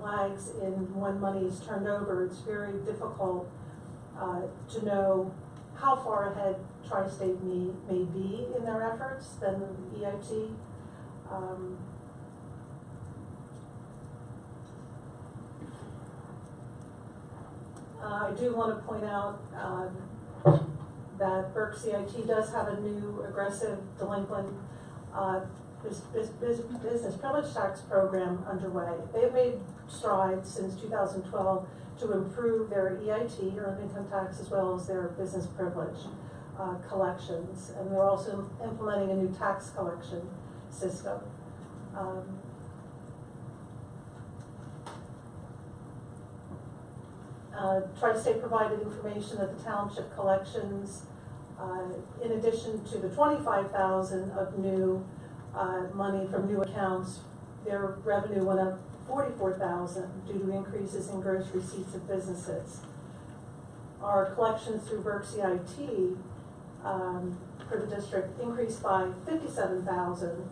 lags in when money is turned over, it's very difficult to know how far ahead Tri-State may be in their efforts than the EIT. I do want to point out that Berks EIT does have a new aggressive delinquent business privilege tax program underway. They've made strides since 2012 to improve their EIT, earned income tax, as well as their business privilege collections. And they're also implementing a new tax collection system. Tri-State provided information that the township collections, in addition to the $25,000 of new money from new accounts, their revenue went up $44,000 due to increases in gross receipts of businesses. Our collections through Berks EIT for the district increased by $57,000.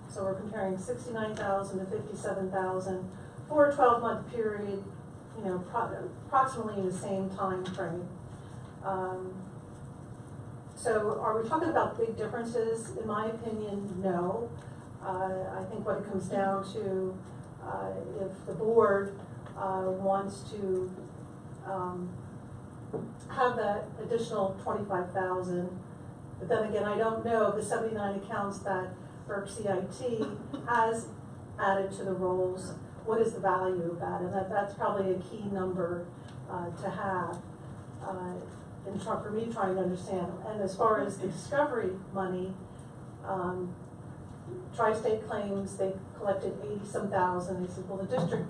So we're comparing $69,000 to $57,000 for a 12-month period, you know, approximately in the same time frame. So are we talking about big differences? In my opinion, no. I think what it comes down to, if the board wants to have that additional $25,000, but then again, I don't know the 79 accounts that Berks EIT has added to the rolls. What is the value of that? And that's probably a key number to have for me trying to understand. And as far as the discovery money, Tri-State claims they collected 80-some thousand. They said, well, the district,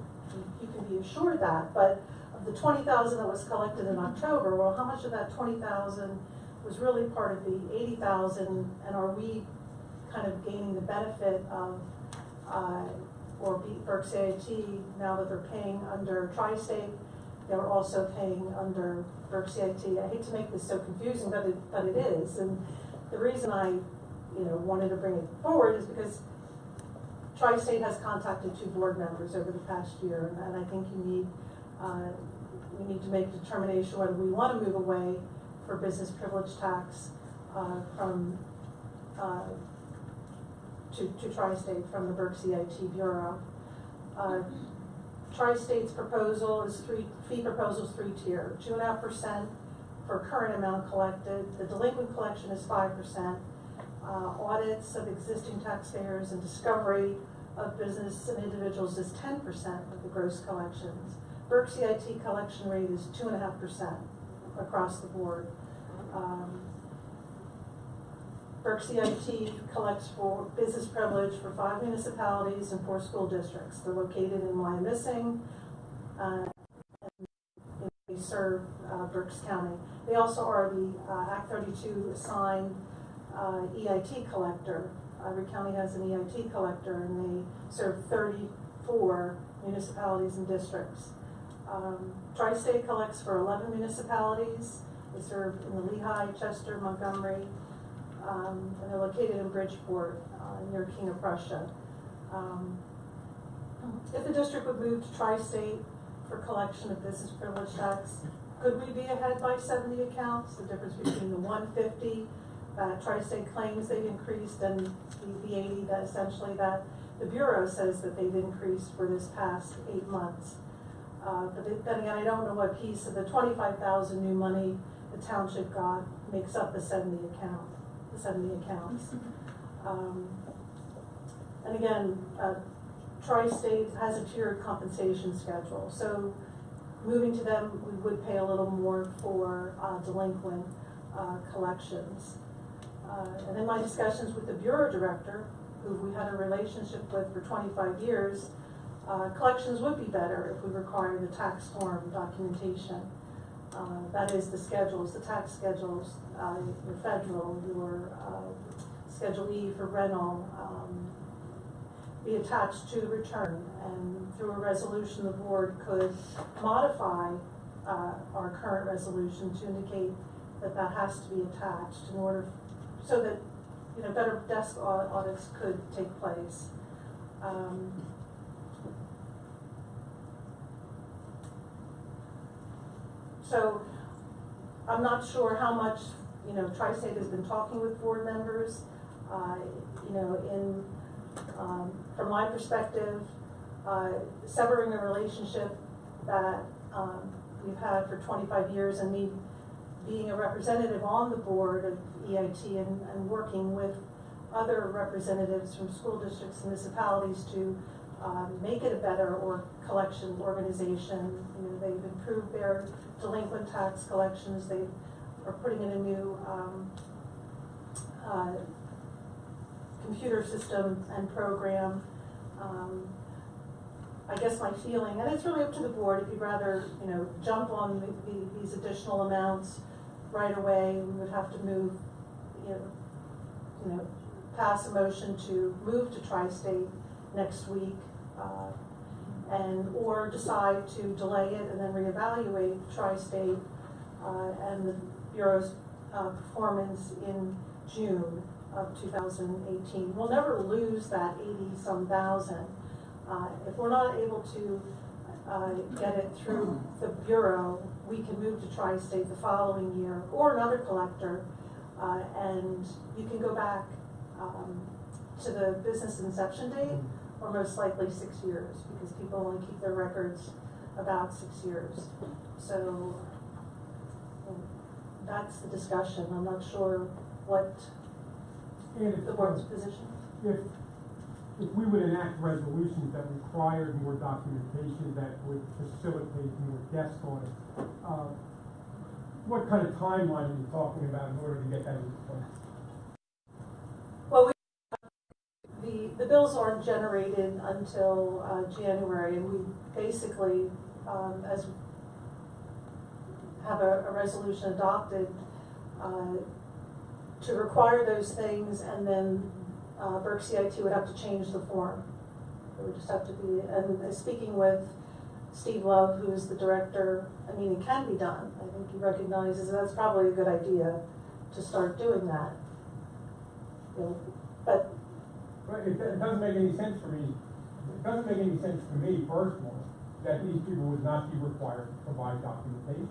you can be assured that, but of the 20,000 that was collected in October, well, how much of that 20,000 was really part of the 80,000, and are we kind of gaining the benefit of, or Berks EIT, now that they're paying under Tri-State, they're also paying under Berks EIT. I hate to make this so confusing, but it is. And the reason I, wanted to bring it forward is because Tri-State has contacted 2 board members over the past year, and I think we need to make a determination whether we want to move away for business privilege tax from to Tri-State from the Berks EIT Bureau. Tri-State's proposal is fee proposal is 3-tier, 2.5% for current amount collected. The delinquent collection is 5%. Audits of existing taxpayers and discovery of business and individuals is 10% of the gross collections. Berks EIT collection rate is 2.5% across the board. Berks EIT collects for business privilege for 5 municipalities and 4 school districts. They're located in Wyomissing, and they serve Berks County. They also are the Act 32 assigned EIT collector. Every county has an EIT collector, and they serve 34 municipalities and districts. Tri-State collects for 11 municipalities. They serve in the Lehigh, Chester, Montgomery, and they're located in Bridgeport, near King of Prussia. If the district would move to Tri-State for collection of business privilege tax, could we be ahead by 70 accounts? The difference between the 150 that Tri-State claims they've increased and the 80 that essentially that the Bureau says that they've increased for this past 8 months. But then again, I don't know what piece of the 25,000 new money the township got makes up the 70 accounts. And again, Tri-State has a tiered compensation schedule. So moving to them, we would pay a little more for delinquent collections. And in my discussions with the Bureau Director, who we had a relationship with for 25 years, collections would be better if we require the tax form documentation. That is the schedules, the tax schedules, your federal, your Schedule E for rental, be attached to the return, and through a resolution the board could modify our current resolution to indicate that that has to be attached in order so that better desk audits could take place. So I'm not sure how much, you know, Tri-State has been talking with board members. You know, from my perspective, severing a relationship that we've had for 25 years, and me being a representative on the board of EIT and working with other representatives from school districts and municipalities to make it a better collection organization. You know, they've improved their delinquent tax collections. They are putting in a new computer system and program. I guess my feeling, and it's really up to the board, if you'd rather, you know, jump on these additional amounts right away, we would have to move, you know, pass a motion to move to Tri-State next week, or decide to delay it and then reevaluate Tri-State and the Bureau's performance in June of 2018. We'll never lose that 80-some thousand. If we're not able to get it through the Bureau, we can move to Tri-State the following year, or another collector, and you can go back to the business inception date, or most likely 6 years, because people only keep their records about 6 years. So that's the discussion. I'm not sure what the board's position is. If we would enact resolutions that required more documentation that would facilitate more desk audits, what kind of timeline are you talking about in order to get that into place? Well, the bills aren't generated until January, and we basically, as have a resolution adopted to require those things, and then Berks EIT would have to change the form. It would just have to be, and speaking with Steve Love, who is the director, I mean, it can be done. I think he recognizes that's probably a good idea to start doing that. You know, but Right, it doesn't make any sense for me. It doesn't make any sense to me personally that these people would not be required to provide documentation.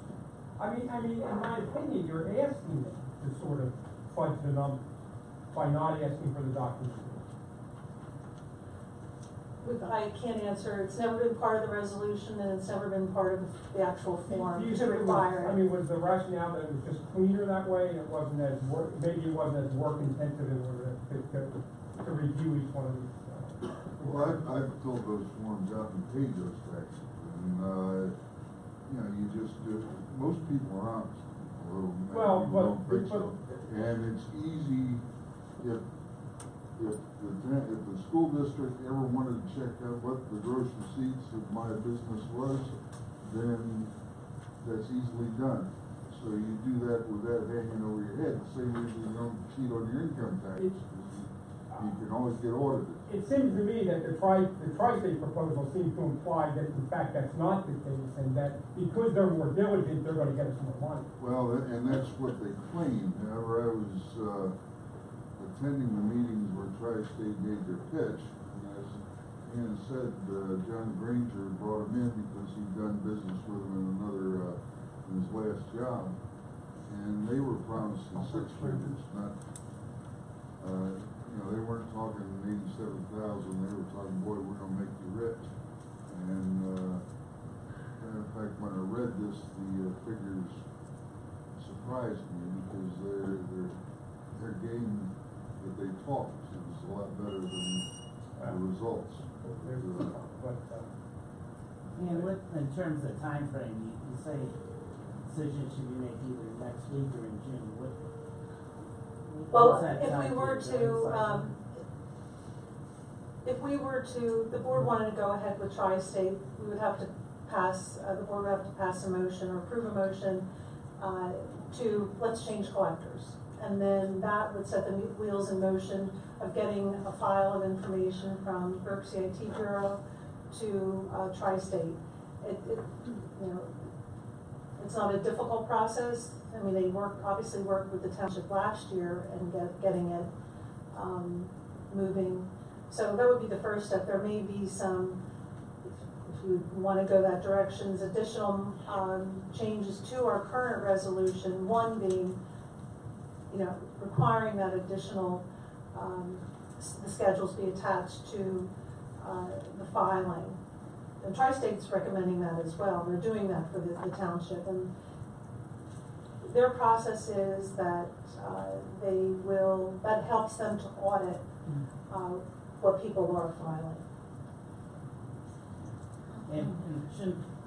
I mean, in my opinion, you're asking them to sort of fudge the numbers by not asking for the documentation. I can't answer. It's never been part of the resolution, and it's never been part of the actual form to require it. I mean, was the rationale that it was just cleaner that way, and it wasn't as maybe it wasn't as work intensive in order to review each one of these? Well, I've filled those forms out and paid those taxes, and you know, you just do. Most people are honest. Well, don't think so. And it's easy if the school district ever wanted to check out what the gross receipts of my business was, then that's easily done. So you do that with that hanging over your head. The same reason you don't cheat on your income taxes. You can always get audited. It seems to me that the Tri-State proposal seems to imply that in fact that's not the case, and that because they're more diligent, they're going to get us more money. Well, and that's what they claim. However, I was attending the meetings where Tri-State made their pitch, and as Ian said, John Granger brought him in because he'd done business with him in another, in his last job, and they were promising 6 figures, not, you know, they weren't talking 87,000, they were talking, boy, we're gonna make you rich. And in fact, when I read this, the figures surprised me, because their game that they talked is a lot better than the results. And what, in terms of time frame, you say decisions should be made either next week or in June. Well, if we were to, the board wanted to go ahead with Tri-State, we would have to pass, the board would have to pass a motion or approve a motion to, let's change collectors. And then that would set the wheels in motion of getting a file of information from Berks EIT Bureau to Tri-State. You know, it's not a difficult process. I mean, they obviously worked with the township last year and getting it moving. So that would be the first step. There may be some, if you want to go that direction, there's additional changes to our current resolution, one being, requiring that additional, the schedules be attached to the filing. And Tri-State's recommending that as well. They're doing that for the township. And their process is that that helps them to audit what people are filing. And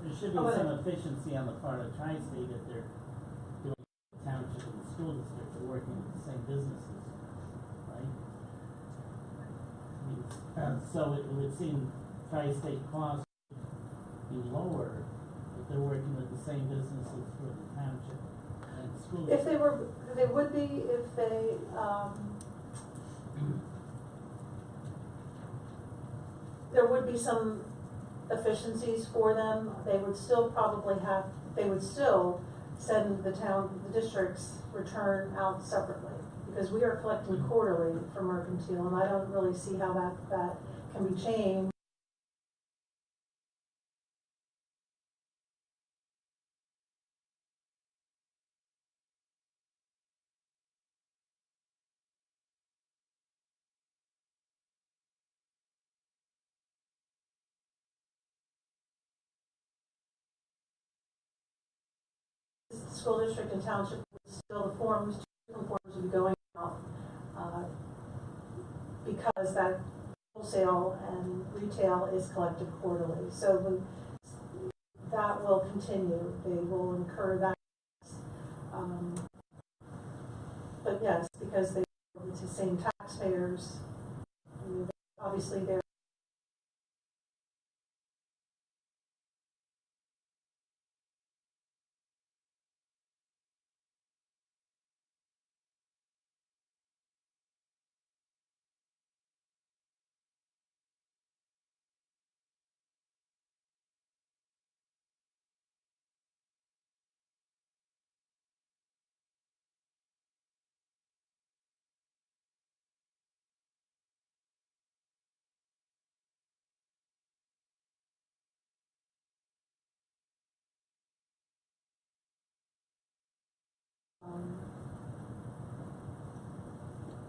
there should be some efficiency on the part of Tri-State if they're doing the township and the school district, they're working with the same businesses, right? So it would seem Tri-State costs would be lower if they're working with the same businesses for the township and the school district. They would be if they, there would be some efficiencies for them. They would still send the district's return out separately, because we are collecting quarterly for mercantile, and I don't really see how that can be changed. School district and township would still, two different forms would be going out, because that wholesale and retail is collected quarterly. So that will continue. They will incur that. But yes, because it's the same taxpayers, obviously they're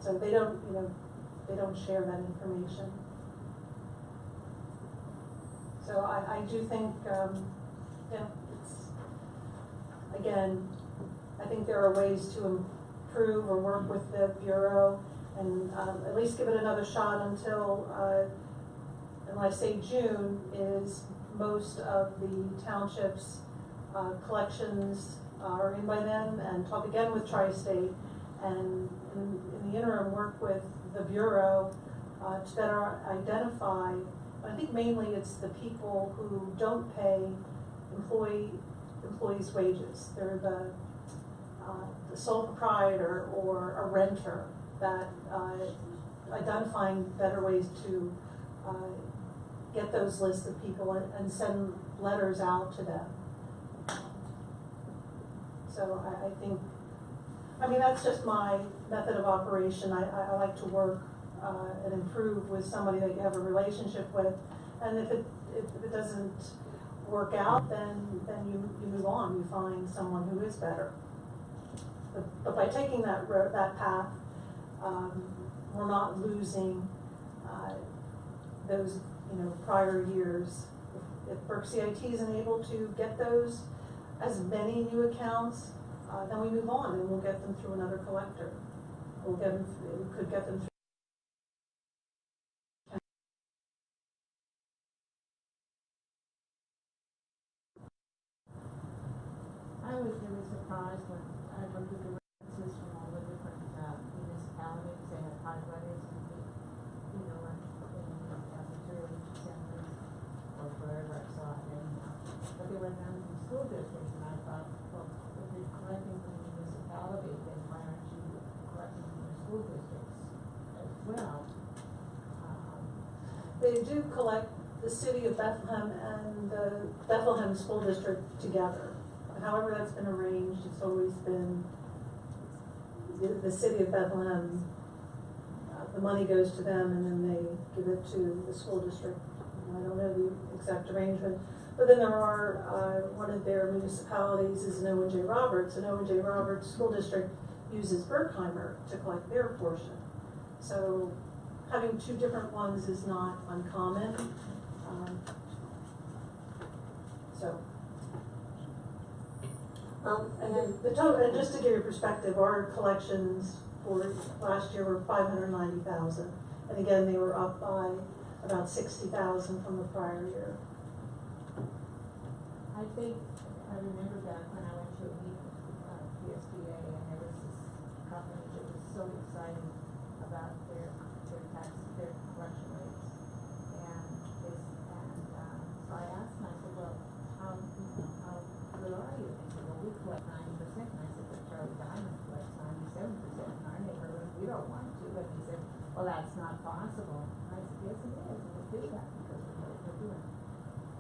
so they don't share that information. So I do think, again, I think there are ways to improve or work with the Bureau and at least give it another shot until, and when I say June, is most of the townships' collections are in by then, and talk again with Tri-State, and in the interim work with the Bureau to better identify. I think mainly it's the people who don't pay employees' wages. They're the sole proprietor or a renter, that identifying better ways to get those lists of people and send letters out to them. So I think, that's just my method of operation. I like to work and improve with somebody that you have a relationship with, and if it doesn't work out, then you move on. You find someone who is better. But by taking that path, we're not losing those prior years. If Berk CIT isn't able to get those as many new accounts, then we move on and we'll get them through another collector. We could get them through. I was really surprised when I looked at the references from all the different municipalities. They have highways and in material assemblies or wherever I saw it anyhow. But they went down to the school districts, and I thought, well, if you're collecting from the municipality, then why aren't you collecting from the school districts as well? They do collect the city of Bethlehem and the Bethlehem School District together. However that's been arranged, it's always been the city of Bethlehem, the money goes to them and then they give it to the school district I don't know the exact arrangement. But then there are, one of their municipalities is an O&J Roberts, and O&J Roberts School District uses Berkheimer to collect their portion. So having two different ones is not uncommon. So. And the total, and just to give you perspective, our collections for last year were $590,000. And again, they were up by about $60,000 from the prior year. I think, I remember back when I went to a meeting with PSBA, and there was this company that was so excited about their tax, their collection rates. So I asked them, I said, well, how good are you? They said, well, we collect 90%. And I said, but Charlie Diamond collects 97% in our neighborhood. We don't want to. But he said, well, that's not possible. And I said, yes, it is. And we do that because of what we're doing.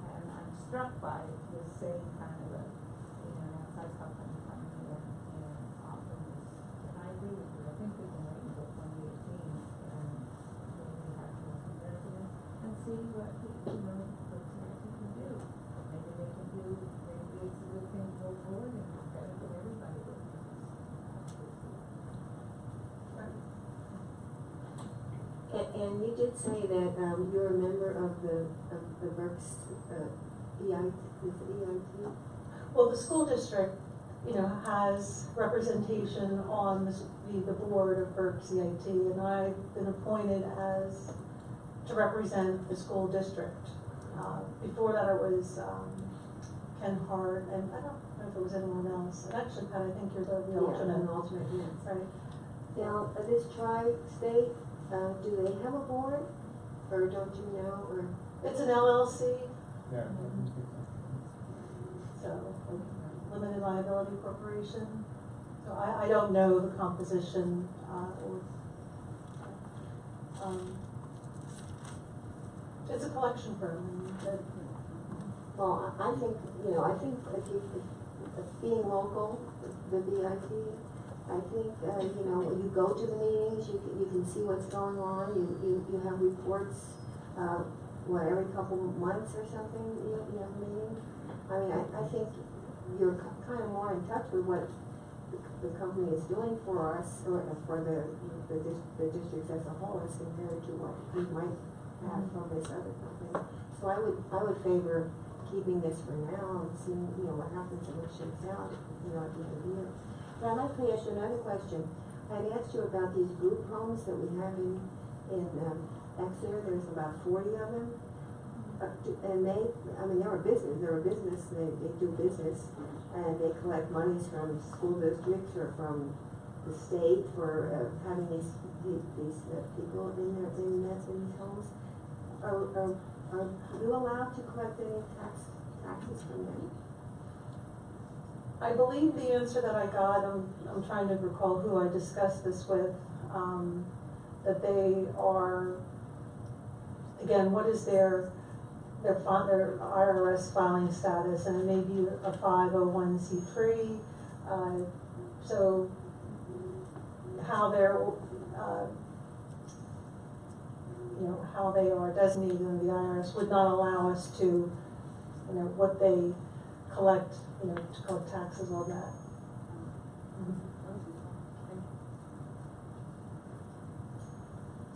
And I'm struck by the same kind of an outside company coming in and offering this. And I agree with you. I think we can wait until 2018 and maybe have more comparison and see what what CIT can do. Maybe they can do. Maybe it's a good thing to go forward and benefit everybody with this. And you did say that you're a member of the Berks EIT. Is it EIT? Well, the school district, has representation on the board of Berks EIT, and I've been appointed to represent the school district. Before that, it was Ken Hart, and I don't know if it was anyone else. And actually, Pat, I think you're the alternate. An alternate, yes. Right. Now, this tri-state, do they have a board, or don't you know, or? It's an LLC, Yeah. so limited liability corporation. So I don't know the composition it's a collection firm. Well, I think if being local, the BIT, I think, you go to the meetings, you can see what's going on, you have reports, every couple of months or something, you have a meeting. I mean, I think you're kind of more in touch with what the company is doing for us, or for the districts as a whole, as compared to what we might have from this other company. So I would favor keeping this for now and seeing, what happens and what shakes out, at the end of the year. But I'd like to ask you another question. I had asked you about these group homes that we have in Exeter. There's about 40 of them. And they're a business, they do business, and they collect monies from school districts or from the state for having these people in these homes. Are you allowed to collect any taxes from them? I believe the answer that I got, I'm trying to recall who I discussed this with, that they are, again, what is their IRS filing status, and it may be a 501c3, so how how they are designated in the IRS would not allow us to, what they collect, to collect taxes on that.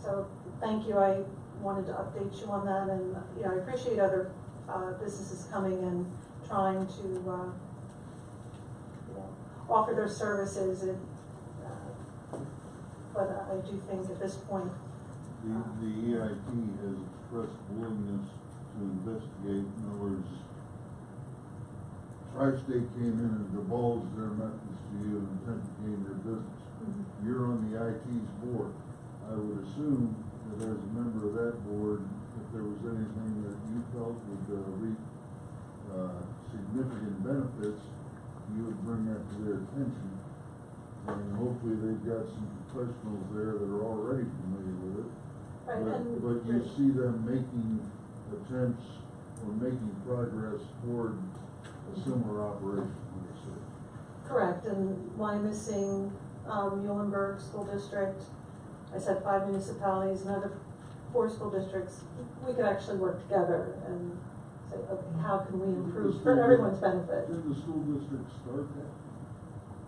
So, thank you. I wanted to update you on that, and I appreciate other businesses coming and trying to offer their services. But I do think at this point, The EIT has expressed willingness to investigate. In other words, Tri-State came in and divulged their methods to you and attempted to gain their business. You're on the IT's board. I would assume that as a member of that board, if there was anything that you felt would reap significant benefits, you would bring that to their attention. And hopefully they've got some professionals there that are already familiar with it. right, But you see them making attempts or making progress toward a similar operation, let's say. correct, and Wyomissing, Muhlenberg School District, I said 5 municipalities, another 4 school districts, we could actually work together and say, okay, how can we improve for everyone's benefit? Did the school district start that?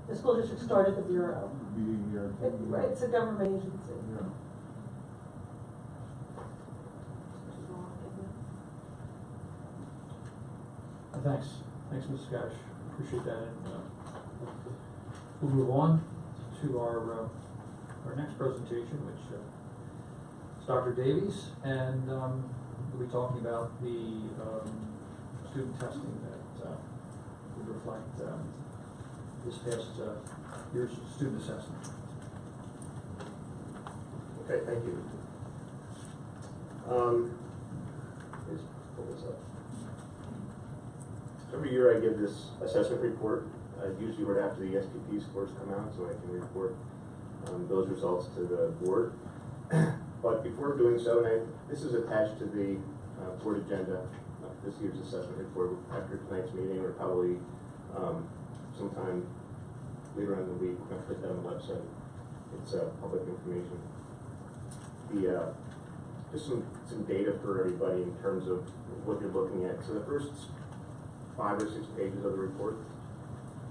The school district started the bureau. The It's a government agency. Yeah. Thanks, Ms. Gash, appreciate that, and, we'll move on to our next presentation, which, is Dr. Davies, and, we'll be talking about the, student testing that, would reflect, this past, year's student assessment. Okay, thank you. Let's pull this up. Every year I give this assessment report, usually right after the SPP scores come out, so I can report those results to the board. But before doing so, this is attached to the board agenda, this year's assessment report after tonight's meeting, or probably sometime later on in the week. We're going to put that on the website. It's public information. Just some data for everybody in terms of what you're looking at. So the first 5 or 6 pages of the report,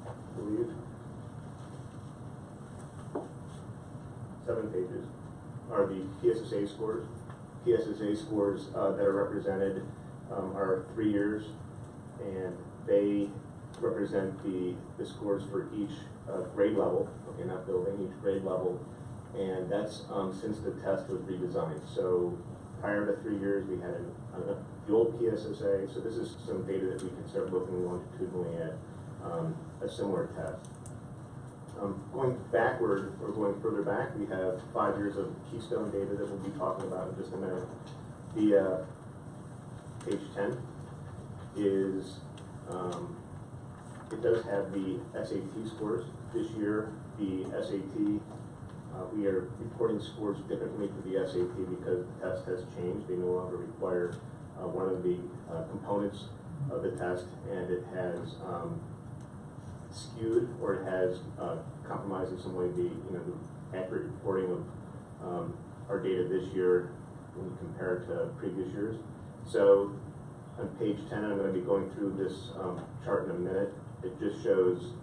I believe. 7 pages are the PSSA scores. PSSA scores that are represented are 3 years, and they represent the scores for each grade level, okay, not building, each grade level, and that's since the test was redesigned. So prior to 3 years, we had the old PSSA, so this is some data that we can start looking longitudinally at a similar test. Going backward, or going further back, we have 5 years of Keystone data that we'll be talking about in just a minute. The page 10 is, it does have the SAT scores. This year, the SAT, we are reporting scores differently for the SAT because the test has changed. They no longer require one of the components of the test, and it has skewed, or it has compromised in some way the accurate reporting of our data this year when you compare it to previous years. So on page 10, I'm going to be going through this chart in a minute. It just shows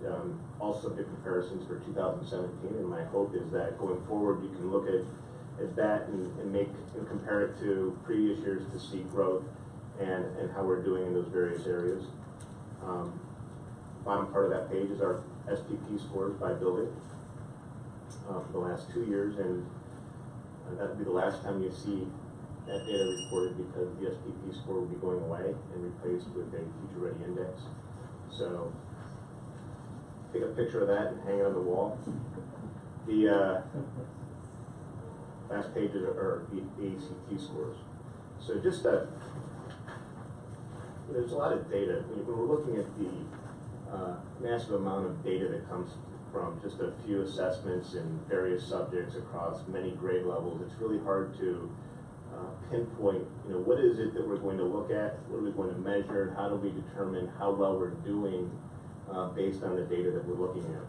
all subject comparisons for 2017, and my hope is that going forward you can look at that and compare it to previous years to see growth and how we're doing in those various areas. Bottom part of that page is our SPP scores by building for the last 2 years, and that will be the last time you see that data reported, because the SPP score will be going away and replaced with a Future Ready Index. So take a picture of that and hang it on the wall. The last pages are the ACT scores. So just that, there's a lot of data. When we're looking at the massive amount of data that comes from just a few assessments in various subjects across many grade levels, it's really hard to pinpoint, what is it that we're going to look at, what are we going to measure, how do we determine how well we're doing based on the data that we're looking at.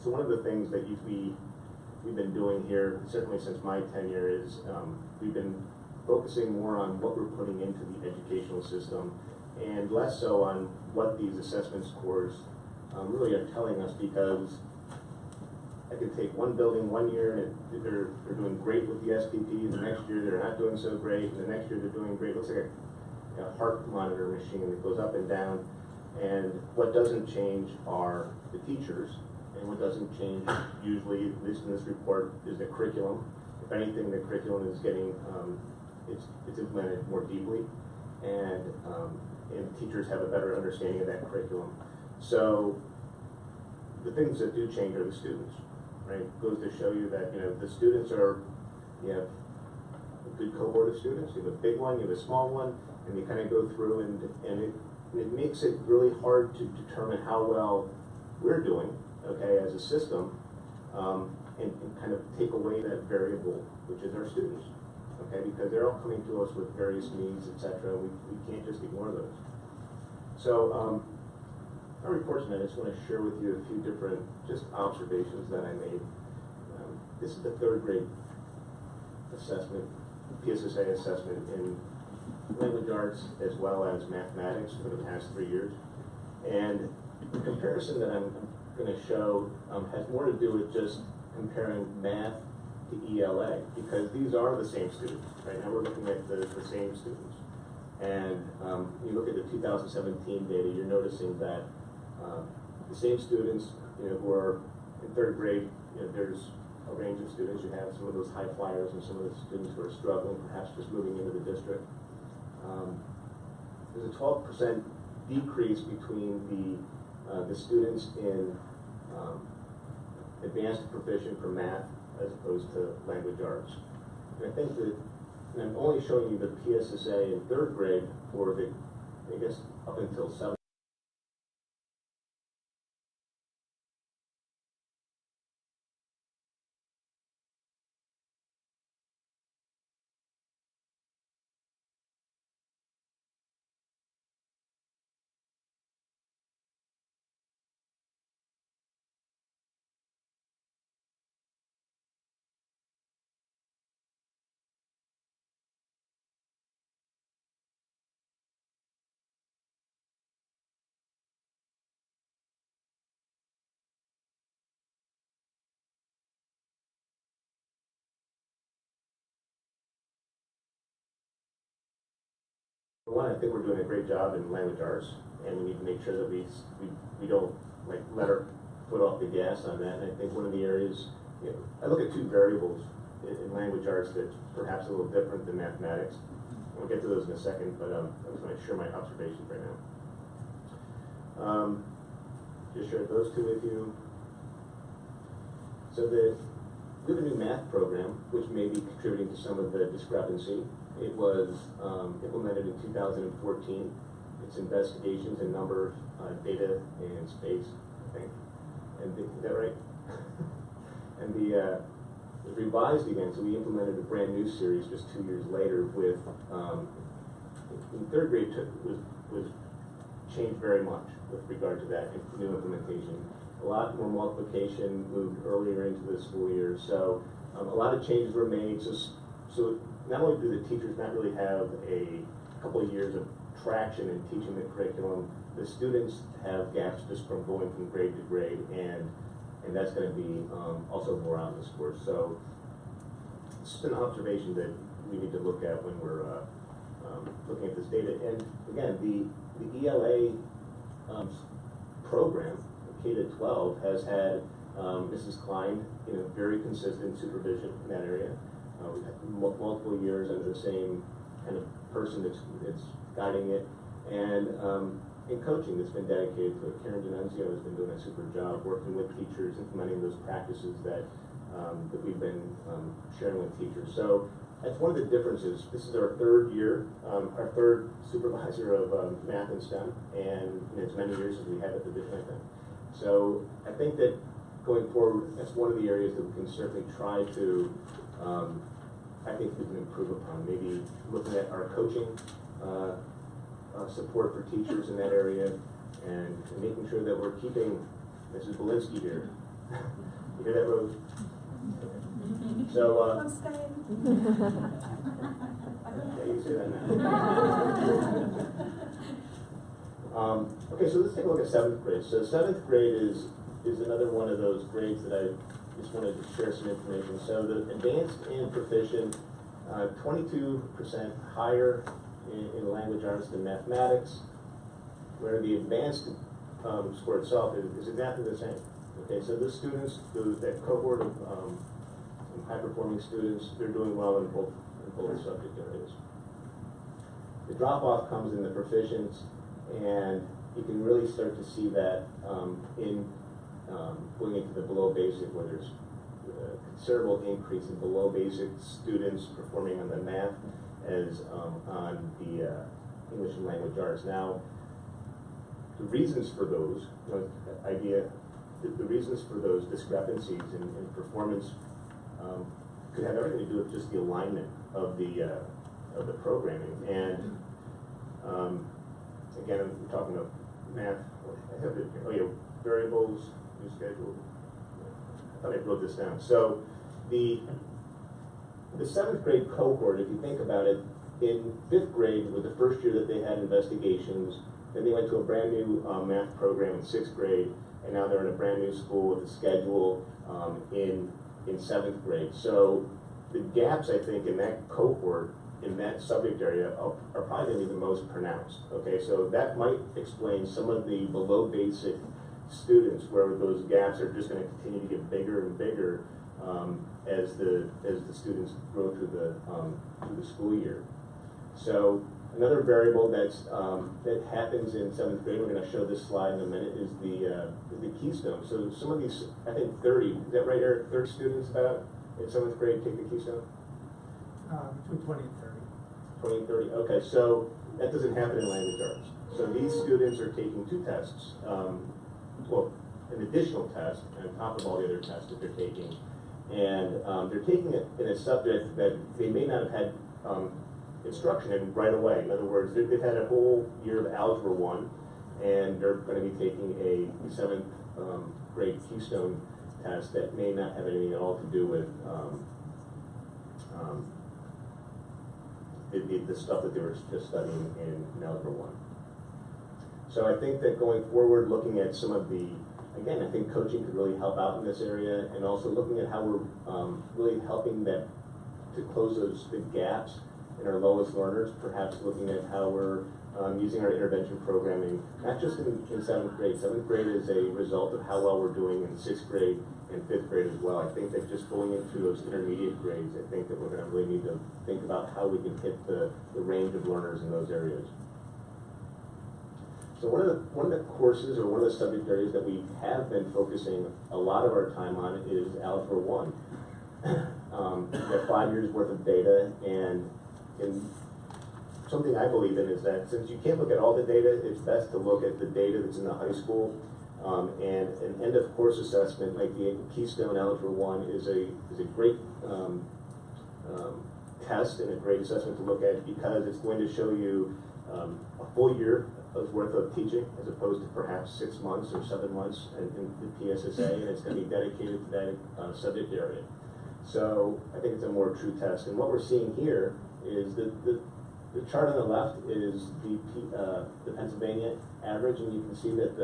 So one of the things that we've been doing here, certainly since my tenure, is we've been focusing more on what we're putting into the educational system and less so on what these assessment scores really are telling us, because I can take one building one year and they're doing great with the SPP, the next year they're not doing so great, and the next year they're doing great. It looks like a heart monitor machine that goes up and down, and what doesn't change are the teachers, and what doesn't change usually, at least in this report, is the curriculum. If anything, the curriculum is getting, it's implemented more deeply, and teachers have a better understanding of that curriculum. So the things that do change are the students, right? It goes to show you that, the students are, you have a good cohort of students, you have a big one, you have a small one, and you kind of go through, and it makes it really hard to determine how well we're doing, okay, as a system, and kind of take away that variable, which is our students, okay, because they're all coming to us with various needs, etc. We can't just ignore those. So our reports tonight, I just want to share with you a few different just observations that I made. This is the third grade assessment, PSSA assessment in language arts as well as mathematics for the past 3 years. And the comparison that I'm going to show has more to do with just comparing math to ELA, because these are the same students. Right now we're looking at the same students. And you look at the 2017 data, you're noticing that the same students, who are in 3rd grade, there's a range of students. You have some of those high flyers and some of the students who are struggling, perhaps just moving into the district. There's a 12% decrease between the students in advanced proficient for math as opposed to language arts. And I think that, and I'm only showing you the PSSA in 3rd grade for the, I guess, up until 7th. For one, I think we're doing a great job in language arts, and we need to make sure that we don't let our foot off the gas on that. And I think one of the areas, I look at 2 variables in language arts that's perhaps a little different than mathematics. We'll get to those in a second, but I just want to share my observations right now. Just share those 2 with you. So we have a new math program, which may be contributing to some of the discrepancy. It was implemented in 2014. It's investigations in number, data, and space, I think. And is that right? And it was revised again, so we implemented a brand new series just 2 years later with, in 3rd grade was changed very much with regard to that new implementation. A lot more multiplication moved earlier into the school year, so a lot of changes were made. So not only do the teachers not really have a couple of years of traction in teaching the curriculum, the students have gaps just from going from grade to grade, and that's going to be also more on this course. So it's just an observation that we need to look at when we're looking at this data. And again, the ELA program, K-12, has had Mrs. Klein, very consistent supervision in that area. We've had multiple years under the same kind of person that's guiding it, and in coaching that's been dedicated to it. Karen D'Annunzio has been doing a super job working with teachers, implementing those practices that we've been sharing with teachers. So that's one of the differences. This is our 3rd year, our 3rd supervisor of math and STEM, and as many years as we have at the division, I think. So I think that going forward, that's one of the areas that we can certainly try to, I think we can improve upon. Maybe looking at our coaching support for teachers in that area, and making sure that we're keeping Mrs. Belinsky here. You hear that, Rose? So, I'm staying. yeah, you can say that now. Okay, so let's take a look at 7th grade. So 7th grade is another one of those grades that I just wanted to share some information. So the advanced and proficient, 22% higher in language arts than mathematics, where the advanced score itself is exactly the same. Okay, so the students, that cohort of high-performing students, they're doing well in both subject areas. The drop-off comes in the proficients, and you can really start to see that in going into the below basic, where there's a considerable increase in below basic students performing on the math as on the English and language arts. Now, the reasons for those, the reasons for those discrepancies in performance could have everything to do with just the alignment of the programming. And again, I'm talking about math. I have it here. Oh yeah, variables, new schedule. I thought I wrote this down. So the 7th grade cohort, if you think about it, in 5th grade was the first year that they had investigations. Then they went to a brand new math program in 6th grade, and now they're in a brand new school with a schedule in 7th grade. So the gaps, I think, in that cohort, in that subject area, are probably going to be the most pronounced. Okay, so that might explain some of the below basic students where those gaps are just going to continue to get bigger and bigger as the students grow through the school year. So another variable that's that happens in 7th grade, we're going to show this slide in a minute, is the keystone. So some of these, I think 30, is that right, Eric? 30 students about in 7th grade take the keystone? Between 20 and 30. 20 and 30. Okay, so that doesn't happen in language arts. So these students are taking 2 tests, well, an additional test on top of all the other tests that they're taking, and they're taking it in a subject that they may not have had instruction in right away. In other words, they've had a whole year of Algebra 1, and they're going to be taking a 7th grade keystone test that may not have anything at all to do with the stuff that they were just studying in Algebra 1. So I think that going forward, looking at some of the, again, I think coaching could really help out in this area, and also looking at how we're really helping that to close the gaps in our lowest learners, perhaps looking at how we're using our intervention programming, not just in 7th grade. 7th grade is a result of how well we're doing in 6th grade and 5th grade as well. I think that just going into those intermediate grades, I think that we're going to really need to think about how we can hit the range of learners in those areas. So one of the courses or one of the subject areas that we have been focusing a lot of our time on is Algebra 1. We have 5 years worth of data, and something I believe in is that since you can't look at all the data, it's best to look at the data that's in the high school. And an end of course assessment like the Keystone Algebra 1 is a great test and a great assessment to look at, because it's going to show you a full year worth of teaching as opposed to perhaps 6 months or 7 months in the PSSA, and it's going to be dedicated to that subject area. So I think it's a more true test. And what we're seeing here is the chart on the left is the Pennsylvania average, and you can see that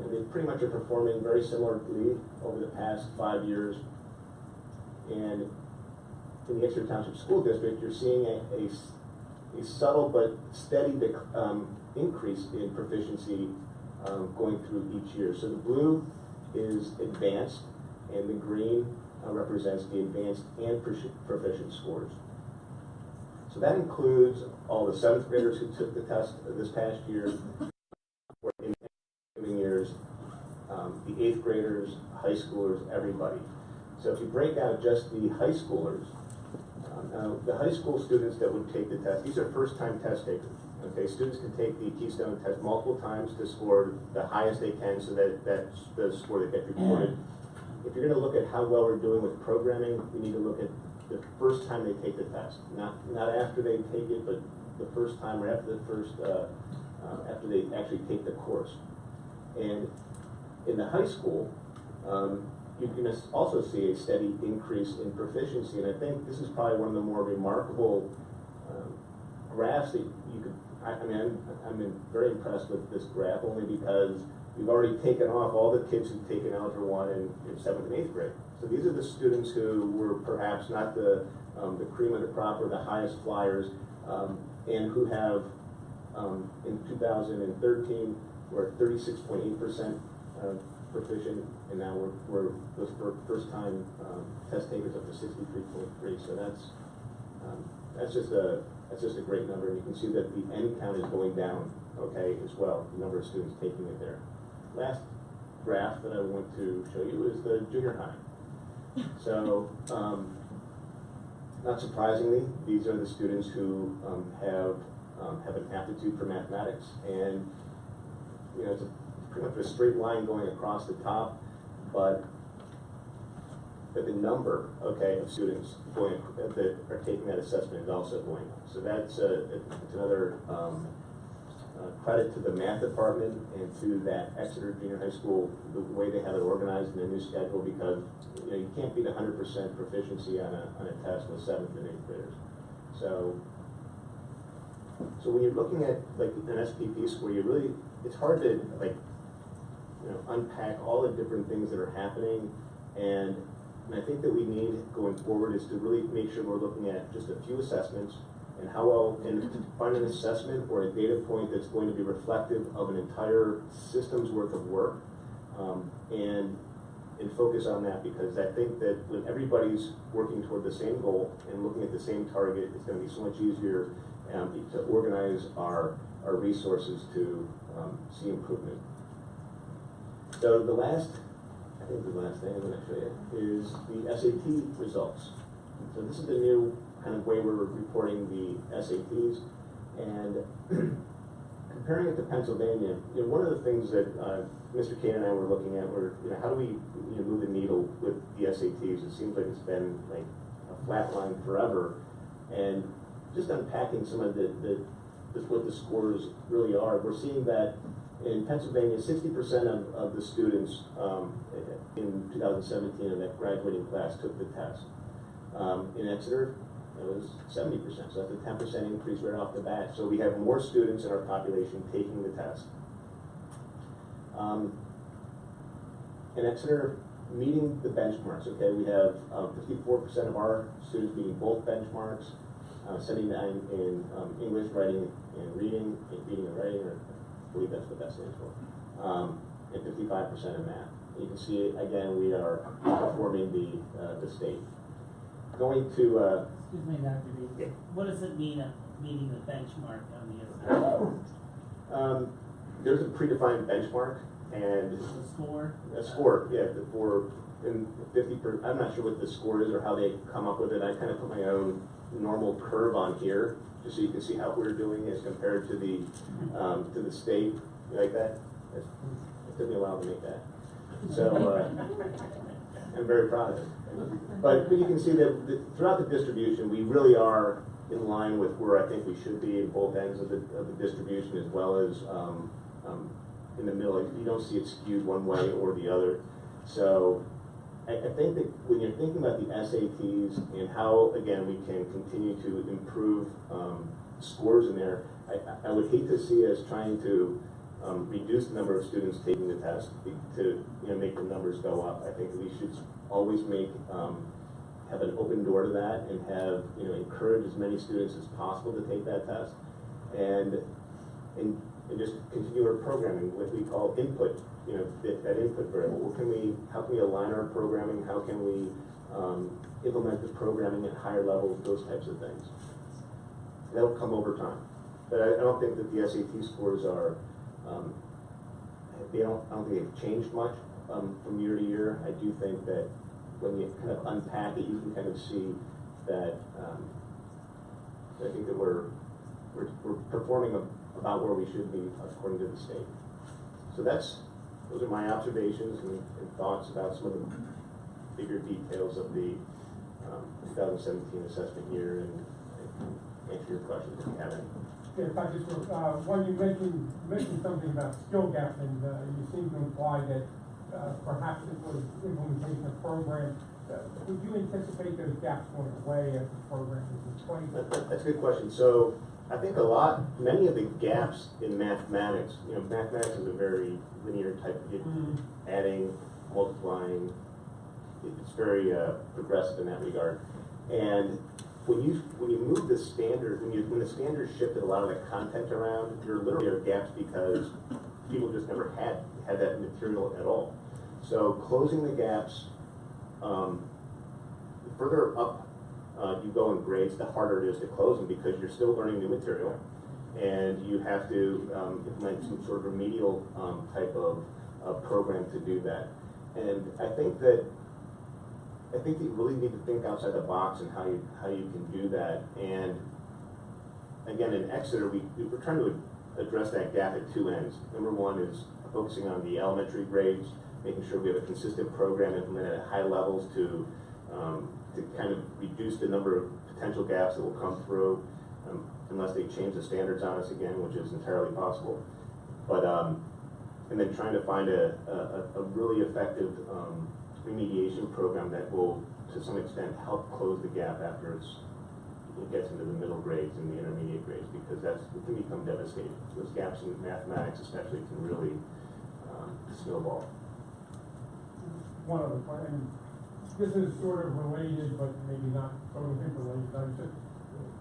they pretty much are performing very similarly over the past 5 years. And in the Exeter Township School District, you're seeing a subtle but steady increase in proficiency going through each year. So the blue is advanced, and the green represents the advanced and proficient scores. So that includes all the 7th graders who took the test this past year, or in coming years, the 8th graders, high schoolers, everybody. So if you break out just the high schoolers, now the high school students that would take the test, these are first-time test takers. Okay, students can take the Keystone test multiple times to score the highest they can, so that's the score that gets reported. If you're going to look at how well we're doing with programming, we need to look at the first time they take the test, not after they take it, but the first time, or after the first, after they actually take the course. And in the high school, you can also see a steady increase in proficiency, and I think this is probably one of the more remarkable graphs that you could. I'm very impressed with this graph, only because we've already taken off all the kids who've taken Algebra 1 in 7th and 8th grade. So these are the students who were perhaps not the cream of the crop or the highest flyers, and who have, in 2013, were at 36.8% proficient, and now we're those first-time test takers up to 63.3. So that's just a great number, and you can see that the end count is going down, okay, as well, the number of students taking it there. Last graph that I want to show you is the junior high. So, not surprisingly, these are the students who have an aptitude for mathematics, and it's pretty much a straight line going across the top, but the number, okay, of students that are taking that assessment is also going up. So that's another credit to the math department and to that Exeter Junior High School, the way they have it organized in the new schedule, because you can't beat 100% proficiency on a test with 7th and 8th graders. So when you're looking at like an SPP score, it's hard to unpack all the different things that are happening, and I think that we need going forward is to really make sure we're looking at just a few assessments and how well, and find an assessment or a data point that's going to be reflective of an entire system's worth of work, and focus on that, because I think that when everybody's working toward the same goal and looking at the same target, it's going to be so much easier to organize our resources to see improvement. So the last thing I'm going to show you is the SAT results. So this is the new kind of way we're reporting the SATs, and comparing it to Pennsylvania, one of the things that Mr. Kane and I were looking at were, how do we move the needle with the SATs? It seems like it's been like a flat line forever, and just unpacking some of what the scores really are, we're seeing that in Pennsylvania, 60% of the students in 2017 in that graduating class took the test. In Exeter, it was 70%, so that's a 10% increase right off the bat. So we have more students in our population taking the test. In Exeter, meeting the benchmarks, okay, we have 54% of our students meeting both benchmarks, 79 in English, writing, and reading, and writing, or I believe that's what that stands for, and 55% in math. You can see, again, we are outperforming the state. Going to... Excuse me, Dr. D. Yeah. What does it mean, meeting the benchmark on the SAT? There's a predefined benchmark, and... The score? A score, yeah, in 50%, I'm not sure what the score is or how they come up with it. I kind of put my own normal curve on here, just so you can see how we're doing as compared to the state. You like that? It took me a while to make that. So I'm very proud of it. But you can see that throughout the distribution, we really are in line with where I think we should be in both ends of the distribution, as well as in the middle. You don't see it skewed one way or the other. So I think that when you're thinking about the SATs and how, again, we can continue to improve scores in there, I would hate to see us trying to reduce the number of students taking the test to make the numbers go up. I think we should always have an open door to that, and have encourage as many students as possible to take that test, and just continue our programming, what we call input. That input variable. How can we align our programming? How can we implement the programming at higher levels? Those types of things. That'll come over time. But I don't think that the SAT scores are. I don't think they've changed much from year to year. I do think that when you kind of unpack it, you can kind of see that. I think that we're performing about where we should be according to the state. So those are my observations and thoughts about some of the bigger details of the 2017 assessment year, and answer your questions if you have any. Yeah, if I just, when you mentioned something about skill gaps, and you seem to imply that perhaps it was implementation of programs. Would you anticipate those gaps going away as the program is in place? That's a good question. So I think many of the gaps in mathematics, mathematics is a very linear type of adding, multiplying. It's very progressive in that regard. And when you move the standard, when the standard shifted a lot of the content around, there literally are gaps because people just never had that material at all. So closing the gaps, the further up you go in grades, the harder it is to close them, because you're still learning new material, and you have to implement some sort of remedial type of program to do that. And I think that you really need to think outside the box and how you can do that. And again, in Exeter, we're trying to address that gap at two ends. Number one is focusing on the elementary grades, making sure we have a consistent program implemented at high levels to kind of reduce the number of potential gaps that will come through. unless they change the standards on us again, which is entirely possible. But, and then trying to find a really effective remediation program that will, to some extent, help close the gap after it gets into the middle grades and the intermediate grades, because it can become devastating. Those gaps in mathematics especially can really snowball. One other point, and this is sort of related, but maybe not totally related.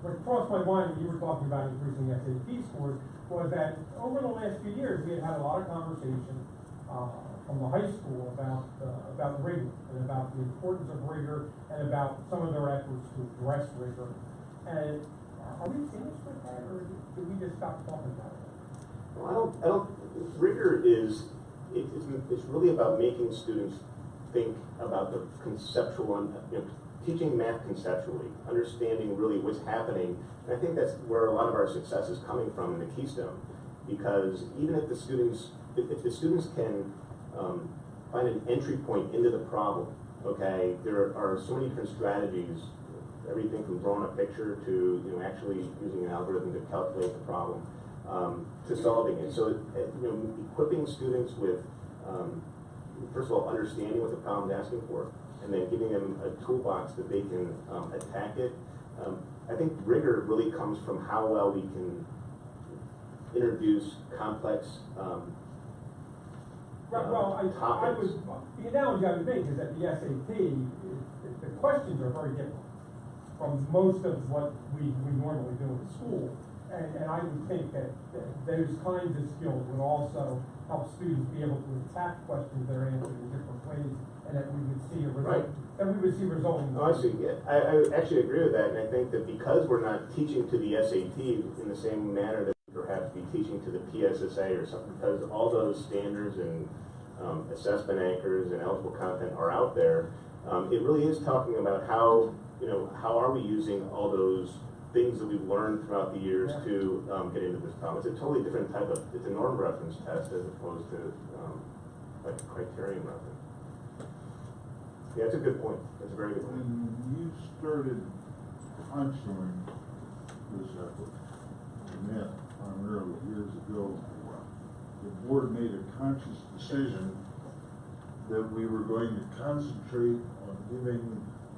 What crossed my mind when you were talking about increasing SAT scores was that over the last few years, we had a lot of conversation from the high school about rigor and about the importance of rigor and about some of their efforts to address rigor. And are we finished with that, or do we just stop talking about it? Well, I don't. Rigor is it's really about making students think about the conceptual, teaching math conceptually, understanding really what's happening. And I think that's where a lot of our success is coming from in the Keystone, because even if the students can find an entry point into the problem, okay, there are so many different strategies, everything from drawing a picture to actually using an algorithm to calculate the problem, to solving it. So equipping students with first of all, understanding what the problem is asking for, and then giving them a toolbox that they can attack it. I think rigor really comes from how well we can introduce complex topics. The analogy I would make is that the SAT, the questions are very different from most of what we normally do in school. And I would think that those kinds of skills would also help students be able to attack questions that are answered in different ways, and that we would see a result. Right. That we would see resulting. Oh, I see. Yeah, I actually agree with that, and I think that because we're not teaching to the SAT in the same manner that we perhaps be teaching to the PSSA or something, because all those standards and assessment anchors and eligible content are out there, it really is talking about how are we using all those things that we've learned throughout the years to get into this problem. It's a totally different type of, it's a norm reference test as opposed to like a criterion reference. Yeah, it's a good point. It's a very good point. When you started sponsoring this effort, math primarily years ago, the board made a conscious decision that we were going to concentrate on giving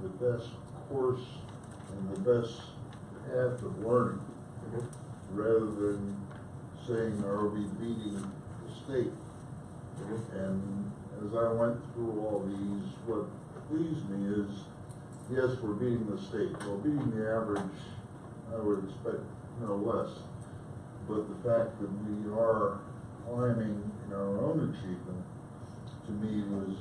the best course and the best path of learning, rather than saying, are we beating the state? And as I went through all these, what pleased me is, yes, we're beating the state. Well, beating the average, I would expect no less. But the fact that we are climbing in our own achievement, to me, was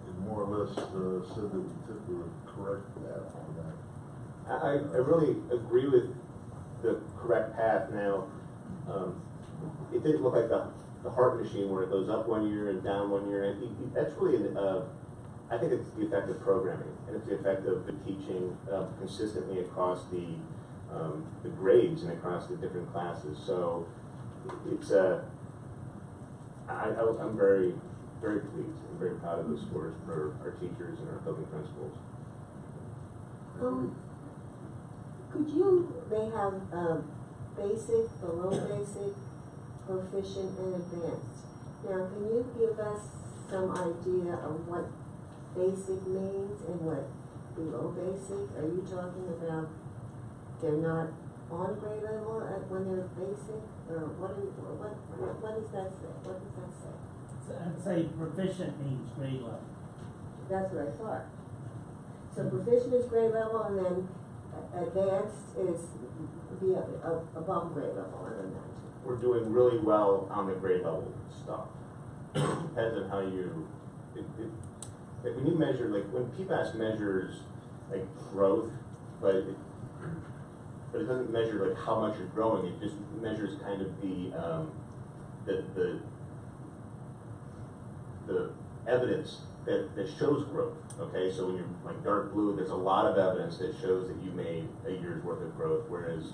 it more or less said that we took the correct path on that. I really agree with the correct path. Now, it didn't look like the heart machine where it goes up one year and down one year. And that's really, I think it's the effect of programming, and it's the effect of the teaching consistently across the grades and across the different classes. So it's I'm very, very pleased and very proud of those scores for our teachers and our building principals. They have basic, below basic, proficient, and advanced. Now, can you give us some idea of what basic means and what below basic? Are you talking about they're not on grade level when they're basic, or what does that say? What does that say? I'd say proficient means grade level. That's what I thought. So proficient is grade level, and then advanced is above grade level, I imagine. We're doing really well on the grade level stuff. It depends on how you, like when you measure, like when PPAS measures like growth, but it doesn't measure like how much you're growing. It just measures kind of the evidence that shows growth. Okay, so when you're like dark blue, there's a lot of evidence that shows that you made a year's worth of growth, whereas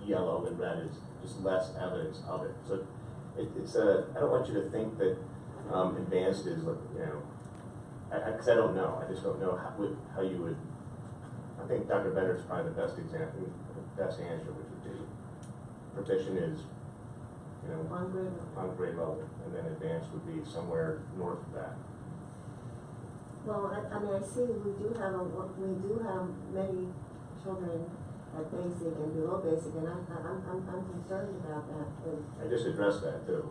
yellow and red is just less evidence of it. So it's I don't want you to think that advanced is like, because I don't know. I just don't know how you would I think Dr. Benner's probably the best example, the best answer, which would be proficient is, you know, On grade level. on grade level, and then advanced would be somewhere north of that. Well, I mean, I see we do have many children at basic and below basic, and I'm concerned about that. I just addressed that too.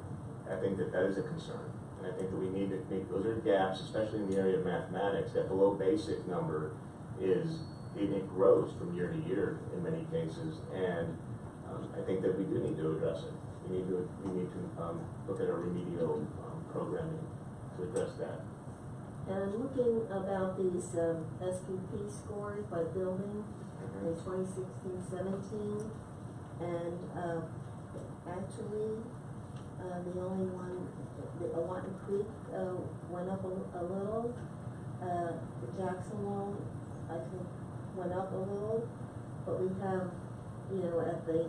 I think that that is a concern. And I think that we need to make, those are gaps, especially in the area of mathematics. That below basic number is, it grows from year to year in many cases. And I think that we do need to address it. We need to look at our remedial programming to address that. And I'm looking about these SPP scores by building in 2016-17, and actually, the only one, the Owatin Creek went up a little. The Jacksonville, I think, went up a little, but we have, you know, at the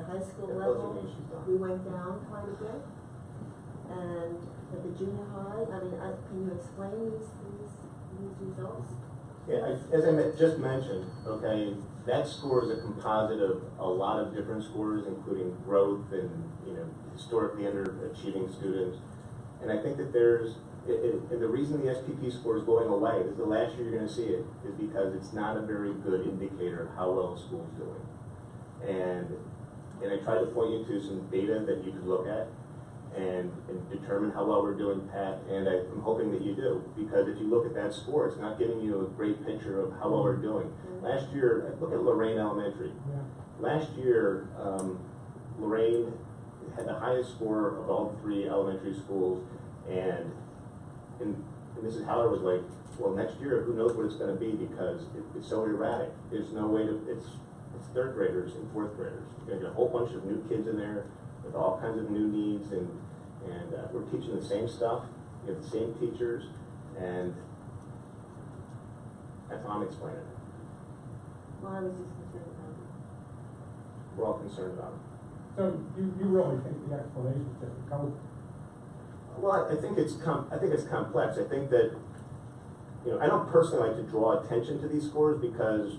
high school Yeah, level, those are issues, though. we went down quite a bit. And at the junior high, I mean, can you explain these results? Yeah, as I just mentioned, okay, that score is a composite of a lot of different scores, including growth and, you know, historically underachieving students. And I think that there's, and the reason the SPP score is going away, is the last year you're going to see it, is because it's not a very good indicator of how well a school's doing. And I try to point you to some data that you could look at and determine how well we're doing, Pat, and I'm hoping that you do, because if you look at that score, it's not giving you a great picture of how well we're doing. Last year, look at Lorraine Elementary. Yeah. Last year, Lorraine had the highest score of all three elementary schools, and Mrs. Haller was like, well, next year, who knows what it's going to be, because it's so erratic. There's no way to, it's third graders and fourth graders. You're going to get a whole bunch of new kids in there with all kinds of new needs, and we're teaching the same stuff, you have the same teachers, and that's how I'm explaining it. Well, I was just concerned about it. We're all concerned about it. So you really think the explanation is just the COVID? Well, I think it's complex. I think that, you know, I don't personally like to draw attention to these scores, because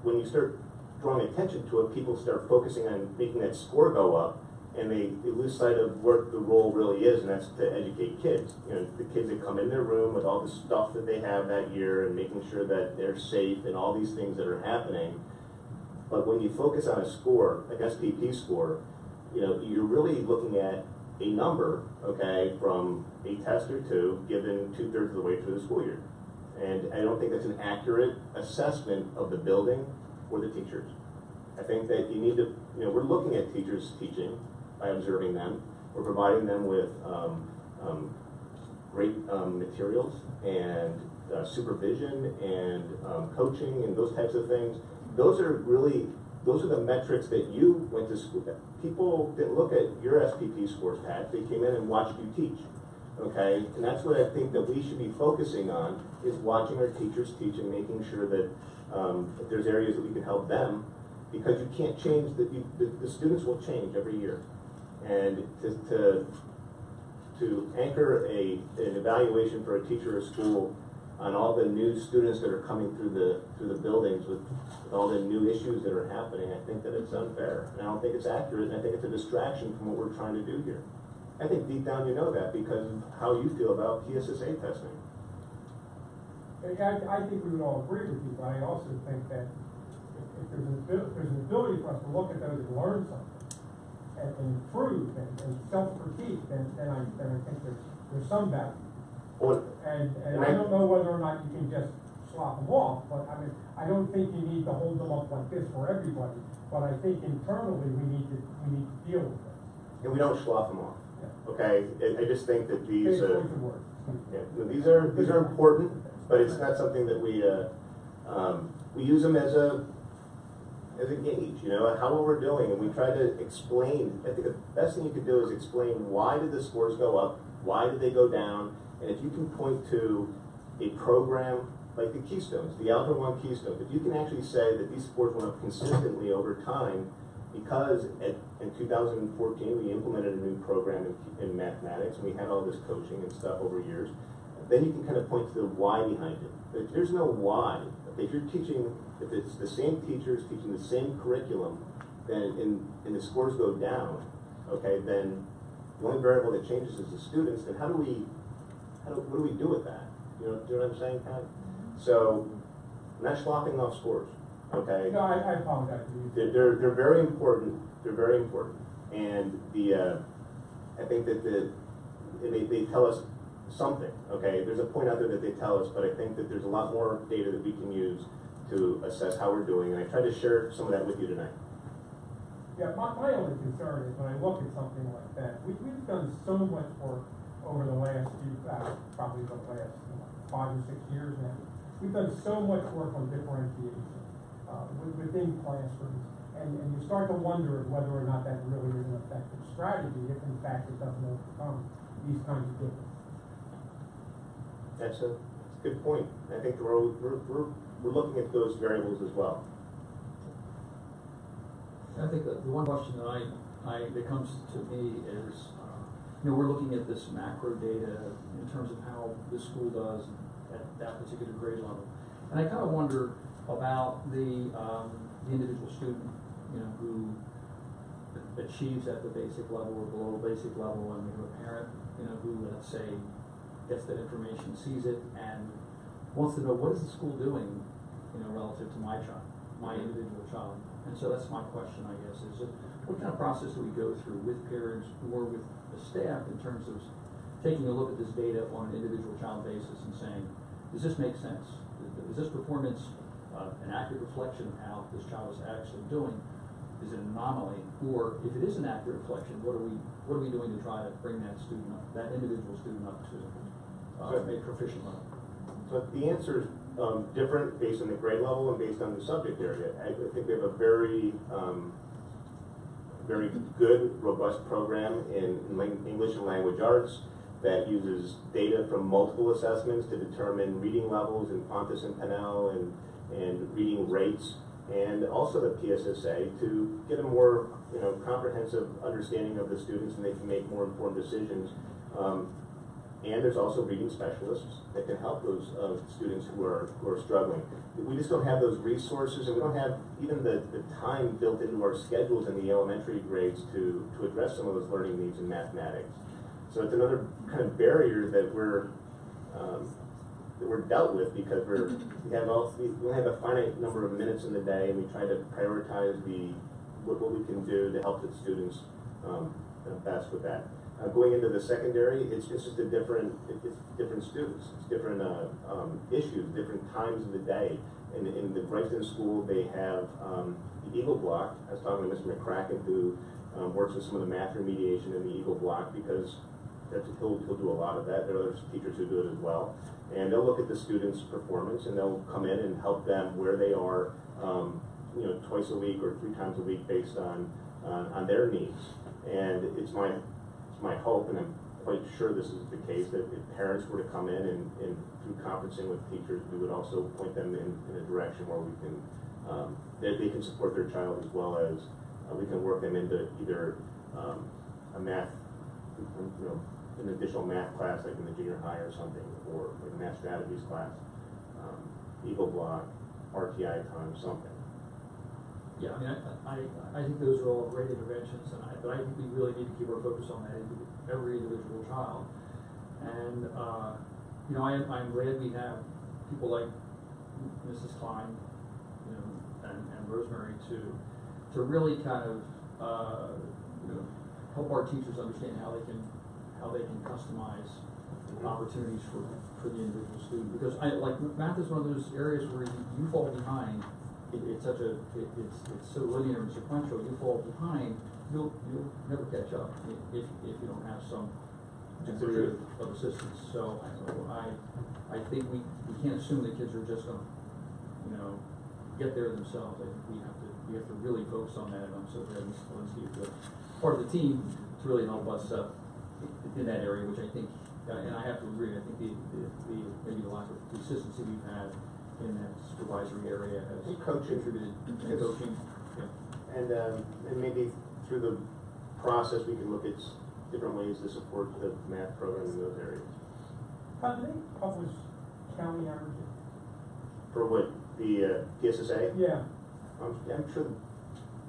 when you start drawing attention to it, people start focusing on making that score go up, and they lose sight of what the role really is, and that's to educate kids. You know, the kids that come in their room with all the stuff that they have that year, and making sure that they're safe and all these things that are happening. But when you focus on a score, like SPP score, you know, you're really looking at a number, okay, from a test or two given 2/3 of the way through the school year. And I don't think that's an accurate assessment of the building or the teachers. I think that you need to, you know, we're looking at teachers teaching by observing them. We're providing them with great materials and supervision and coaching and those types of things. Those are the metrics that you went to school. People didn't look at your SPP scores, Pat. They came in and watched you teach. Okay, and that's what I think that we should be focusing on, is watching our teachers teach and making sure that if there's areas that we can help them, because you can't change, the students will change every year. And to anchor an evaluation for a teacher or school on all the new students that are coming through the buildings with all the new issues that are happening, I think that it's unfair. And I don't think it's accurate, and I think it's a distraction from what we're trying to do here. I think deep down you know that because of how you feel about PSSA testing. I think we would all agree with you, but I also think that if there's an ability for us to look at those and learn something and improve and self-critique, then I think there's some value. Well, And I don't know whether or not you can just slop them off, but I mean, I don't think you need to hold them up like this for everybody, but I think internally we need to deal with it. and we don't slough them off. Yeah. Okay, I just think that these Choice of words. yeah, these are important, but it's not something that we use them as a gauge, you know, how well we're doing, and we try to explain. I think the best thing you could do is explain why did the scores go up, why did they go down, and if you can point to a program like the Keystones, the Algebra 1 Keystones, if you can actually say that these scores went up consistently over time, because in 2014 we implemented a new program in mathematics, and we had all this coaching and stuff over years, then you can kind of point to the why behind it. But if there's no why, if you're teaching, if it's the same teachers teaching the same curriculum, then and the scores go down, okay, then the only variable that changes is the students, then what do we do with that? Do you know what I'm saying, Pat? So, I'm not slopping off scores, okay? No, I apologize to you. They're very important, and I think that they tell us something, okay? There's a point out there that they tell us, but I think that there's a lot more data that we can use to assess how we're doing, and I tried to share some of that with you tonight. Yeah, my only concern is when I look at something like that, we've done so much work over the last probably the last 5 or 6 years now. We've done so much work on differentiation within classrooms, and you start to wonder whether or not that really is an effective strategy if in fact it doesn't overcome these kinds of differences. That's a good point. I think we're looking at those variables as well. I think that the one question that comes to me is, we're looking at this macro data in terms of how the school does at that particular grade level, and I kind of wonder about the individual student, who achieves at the basic level or below basic level, and we have a parent, who, let's say, gets that information, sees it, and wants to know what is the school doing, relative to my child, my individual child. And so that's my question, I guess, is what kind of process do we go through with parents or with the staff in terms of taking a look at this data on an individual child basis and saying, does this make sense? Is this performance an accurate reflection of how this child is actually doing? Is it an anomaly? Or if it is an accurate reflection, what are we doing to try to bring that student up, that individual student up to a proficient level? So the answer is different based on the grade level and based on the subject area. I think we have a very good, robust program in English and language arts that uses data from multiple assessments to determine reading levels in Pontus and Pinnell and reading rates, and also the PSSA to get a more comprehensive understanding of the students, and they can make more informed decisions. And there's also reading specialists that can help those students who are struggling. We just don't have those resources, and we don't have even the time built into our schedules in the elementary grades to address some of those learning needs in mathematics. So it's another kind of barrier that we're dealt with because we only have a finite number of minutes in the day, and we try to prioritize what we can do to help the students best with that. Going into the secondary, it's just different students, it's different issues, different times of the day. In the Brighton school, they have the Eagle Block. I was talking to Mr. McCracken, who works with some of the math remediation in the Eagle Block, because he'll do a lot of that. There are other teachers who do it as well. And they'll look at the students' performance, and they'll come in and help them where they are, twice a week or 3 times a week based on their needs. And it's my hope, and I'm quite sure this is the case, that if parents were to come in and through conferencing with teachers, we would also point them in a direction where we can, they can support their child, as well as we can work them into either a math, an additional math class like in the junior high or something, or like a math strategies class, Eagle Block, RTI time, something. Yeah, I think those are all great interventions, but I think we really need to keep our focus on that every individual child. And I'm glad we have people like Mrs. Klein, and Rosemary to really kind of help our teachers understand how they can customize opportunities for the individual student. Because math is one of those areas where you fall behind. It's so linear and sequential. You fall behind, you'll never catch up if you don't have some degree of assistance. So I think we can't assume that kids are just going to get there themselves. I think we have to really focus on that. And I'm so glad Ms. Walensky is part of the team to really help us in that area, which I think, and I have to agree. I think maybe the lack of consistency we've had in that supervisory area has contributed to coaching. Yeah. And maybe through the process we can look at different ways to support the math program in those areas. How do they publish county averages? For what? The PSSA? Yeah, I'm sure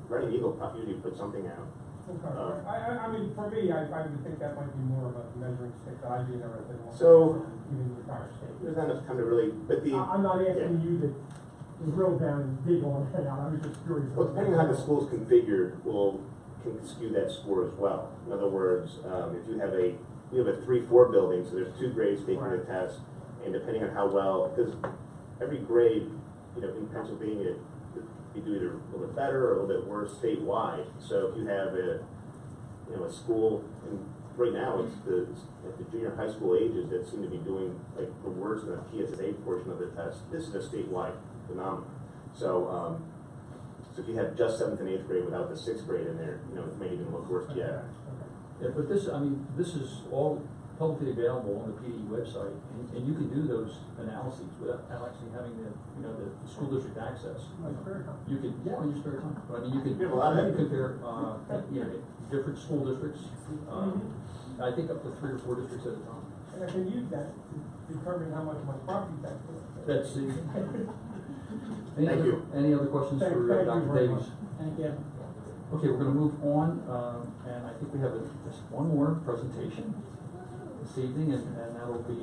Reading Eagle probably usually put something out. okay. I mean, for me, I would think that might be more of a measuring stick that I'd be interested in. So- Even the entire state. There's not enough time to really, but the. I'm not asking yeah. you to drill down and dig on that out, I was just curious. Well, depending on how the school's configured, can skew that score as well. In other words, if you have we have a 3-4 building, so there's 2 grades taking the Right. test, and depending on how well, because every grade, in Pennsylvania, you do either a little bit better or a little bit worse statewide. So if you have a school, and right now it's at the junior high school ages that seem to be doing like the worst in the PSA portion of the test. This is a statewide phenomenon. So, so if you have just 7th and 8th grade without the 6th grade in there, it may even look worse yet. Yeah, but this is all publicly available on the PD website, and you can do those analyses without actually having the school district access. You can, yeah, on your spare time, but I mean, you can, You have a lot of you can compare, different school districts, I think up to 3 or 4 districts at a time. And I can use that to determine how much my property tax is. That's the. Thank you. Any other questions Thank for you Dr. very Davies? much. Thank you. Okay, we're gonna move on, and I think we have just one more presentation this evening, and that'll be,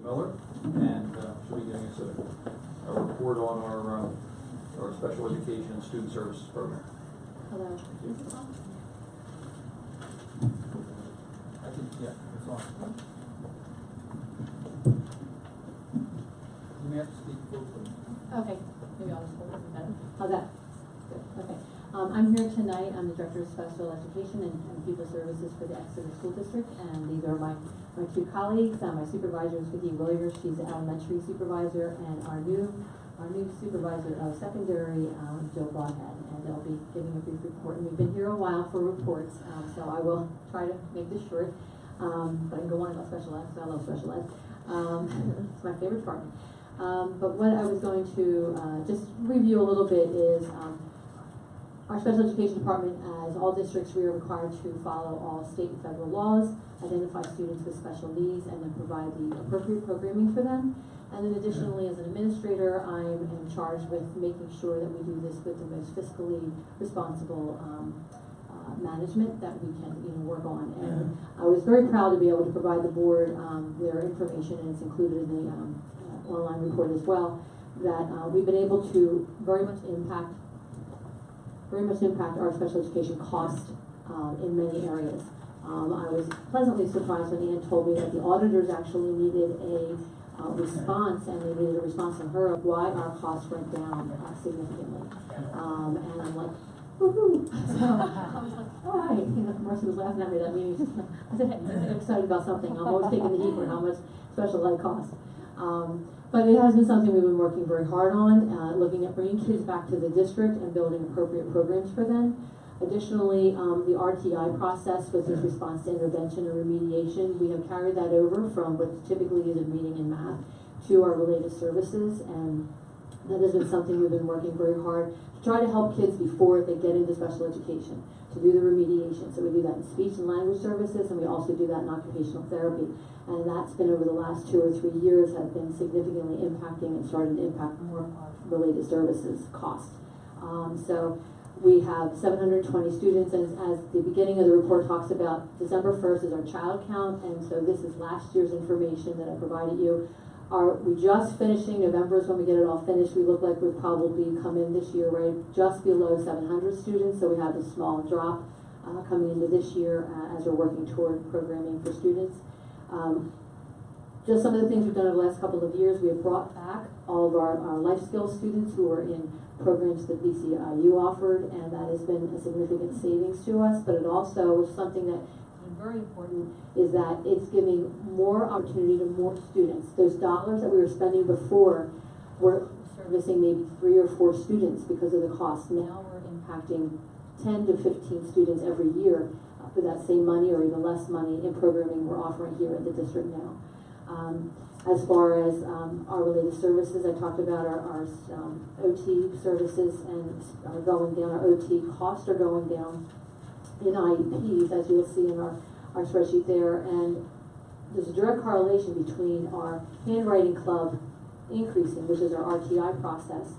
Miller, and, she'll be giving us a report on our special education and student services program. Hello. I think, yeah, it's on. You may have to speak closely. Okay, maybe I'll just hold it better. How's that? Good, okay. I'm here tonight, I'm the Director of Special Education and People Services for the Exeter School District, and these are my 2 colleagues. My supervisor is Vicki Williams, she's the elementary supervisor, and our new supervisor of secondary, Jill Broadhead, and they'll be giving a brief report. And we've been here a while for reports, so I will try to make this short, but I can go on about special ed, because I love special ed. It's my favorite department. But what I was going to just review a little bit is our special education department, as all districts, we are required to follow all state and federal laws, identify students with special needs, and then provide the appropriate programming for them. And then additionally, as an administrator, I'm in charge with making sure that we do this with the most fiscally responsible management that we can work on. And I was very proud to be able to provide the board their information, and it's included in the online report as well, that we've been able to very much impact our special education cost in many areas. I was pleasantly surprised when Ann told me that the auditors actually needed a response, and they needed a response from her of why our costs went down significantly. And I'm like, woohoo! So I was like, all right. Marcy was laughing at me that meeting. I said, hey, I'm excited about something. I'm always taking the heat for how much special ed costs. But it has been something we've been working very hard on, looking at bringing kids back to the district and building appropriate programs for them. Additionally, the RTI process, which is response to intervention and remediation, we have carried that over from what typically is a reading and math to our related services, and that has been something we've been working very hard to try to help kids before they get into special education, to do the remediation. So we do that in speech and language services, and we also do that in occupational therapy. And that's been over the last 2 or 3 years have been significantly impacting and starting to impact more of our related services cost. So we have 720 students, and as the beginning of the report talks about, December 1st is our child count, and so this is last year's information that I provided you. We just finishing, November is when we get it all finished. We look like we'll probably come in this year right just below 700 students, so we have a small drop coming into this year as we're working toward programming for students. Just some of the things we've done over the last couple of years, we have brought back all of our life skills students who are in programs that BCIU offered, and that has been a significant savings to us. But it also is something that is very important, is that it's giving more opportunity to more students. Those dollars that we were spending before were servicing maybe 3 or 4 students because of the cost. Now we're impacting 10 to 15 students every year for that same money or even less money in programming we're offering here at the district now. As far as our related services, I talked about our OT services and are going down. Our OT costs are going down in IEPs, as you'll see in our spreadsheet there. And there's a direct correlation between our handwriting club increasing, which is our RTI process.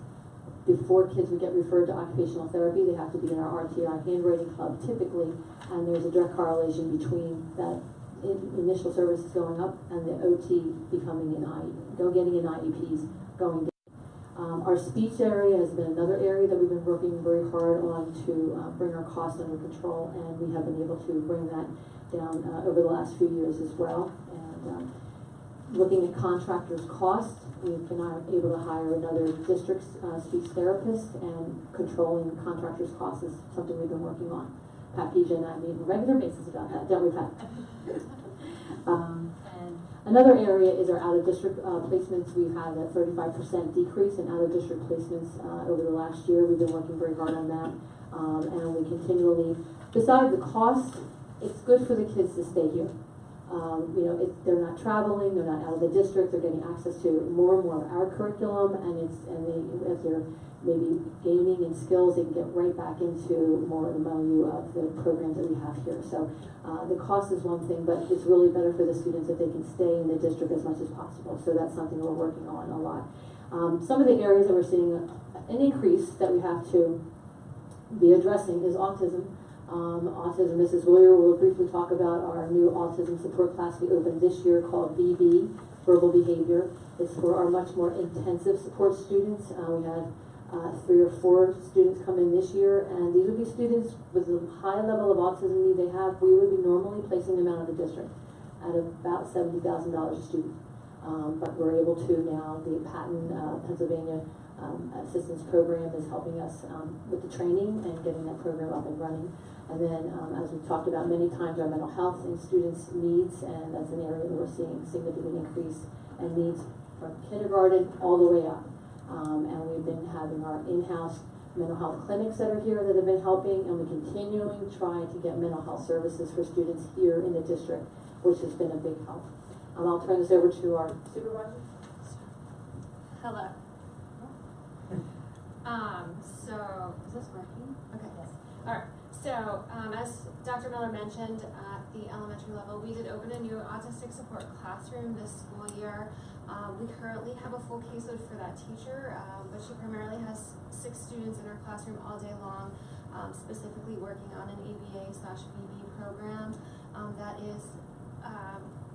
Before kids would get referred to occupational therapy, they have to be in our RTI handwriting club typically, and there's a direct correlation between that initial services going up and the OT becoming getting in IEPs going down. Our speech area has been another area that we've been working very hard on to bring our costs under control, and we have been able to bring that down over the last few years as well. And looking at contractors' costs, we've been able to hire another district speech therapist, and controlling contractors' costs is something we've been working on. Pat Pija and I meet on a regular basis about that, don't we, Pat? And another area is our out-of-district placements. We've had a 35% decrease in out-of-district placements over the last year. We've been working very hard on that, and we continually, besides the cost, it's good for the kids to stay here. They're not traveling, they're not out of the district, they're getting access to more and more of our curriculum, and if they're maybe gaining in skills, they can get right back into more of the menu of the programs that we have here. So the cost is one thing, but it's really better for the students if they can stay in the district as much as possible. So that's something we're working on a lot. Some of the areas that we're seeing an increase that we have to be addressing is autism. Autism, Mrs. Willier will briefly talk about our new autism support class we opened this year called VB, Verbal Behavior. It's for our much more intensive support students. We had 3 or 4 students come in this year, and these would be students with the high level of autism need they have. We would be normally placing them out of the district at about $70,000 a student. But we're able to now, the Patton, Pennsylvania Assistance Program is helping us with the training and getting that program up and running. And then, as we've talked about many times, our mental health and students' needs, and that's an area that we're seeing significant increase and needs from kindergarten all the way up. And we've been having our in-house mental health clinics that are here that have been helping, and we're continuing trying to get mental health services for students here in the district, which has been a big help. I'll turn this over to our supervisor. Hello. So, is this working? Okay, yes. All right. So, as Dr. Miller mentioned, at the elementary level, we did open a new autistic support classroom this school year. We currently have a full caseload for that teacher, but she primarily has 6 students in her classroom all day long, specifically working on an ABA/VB program that is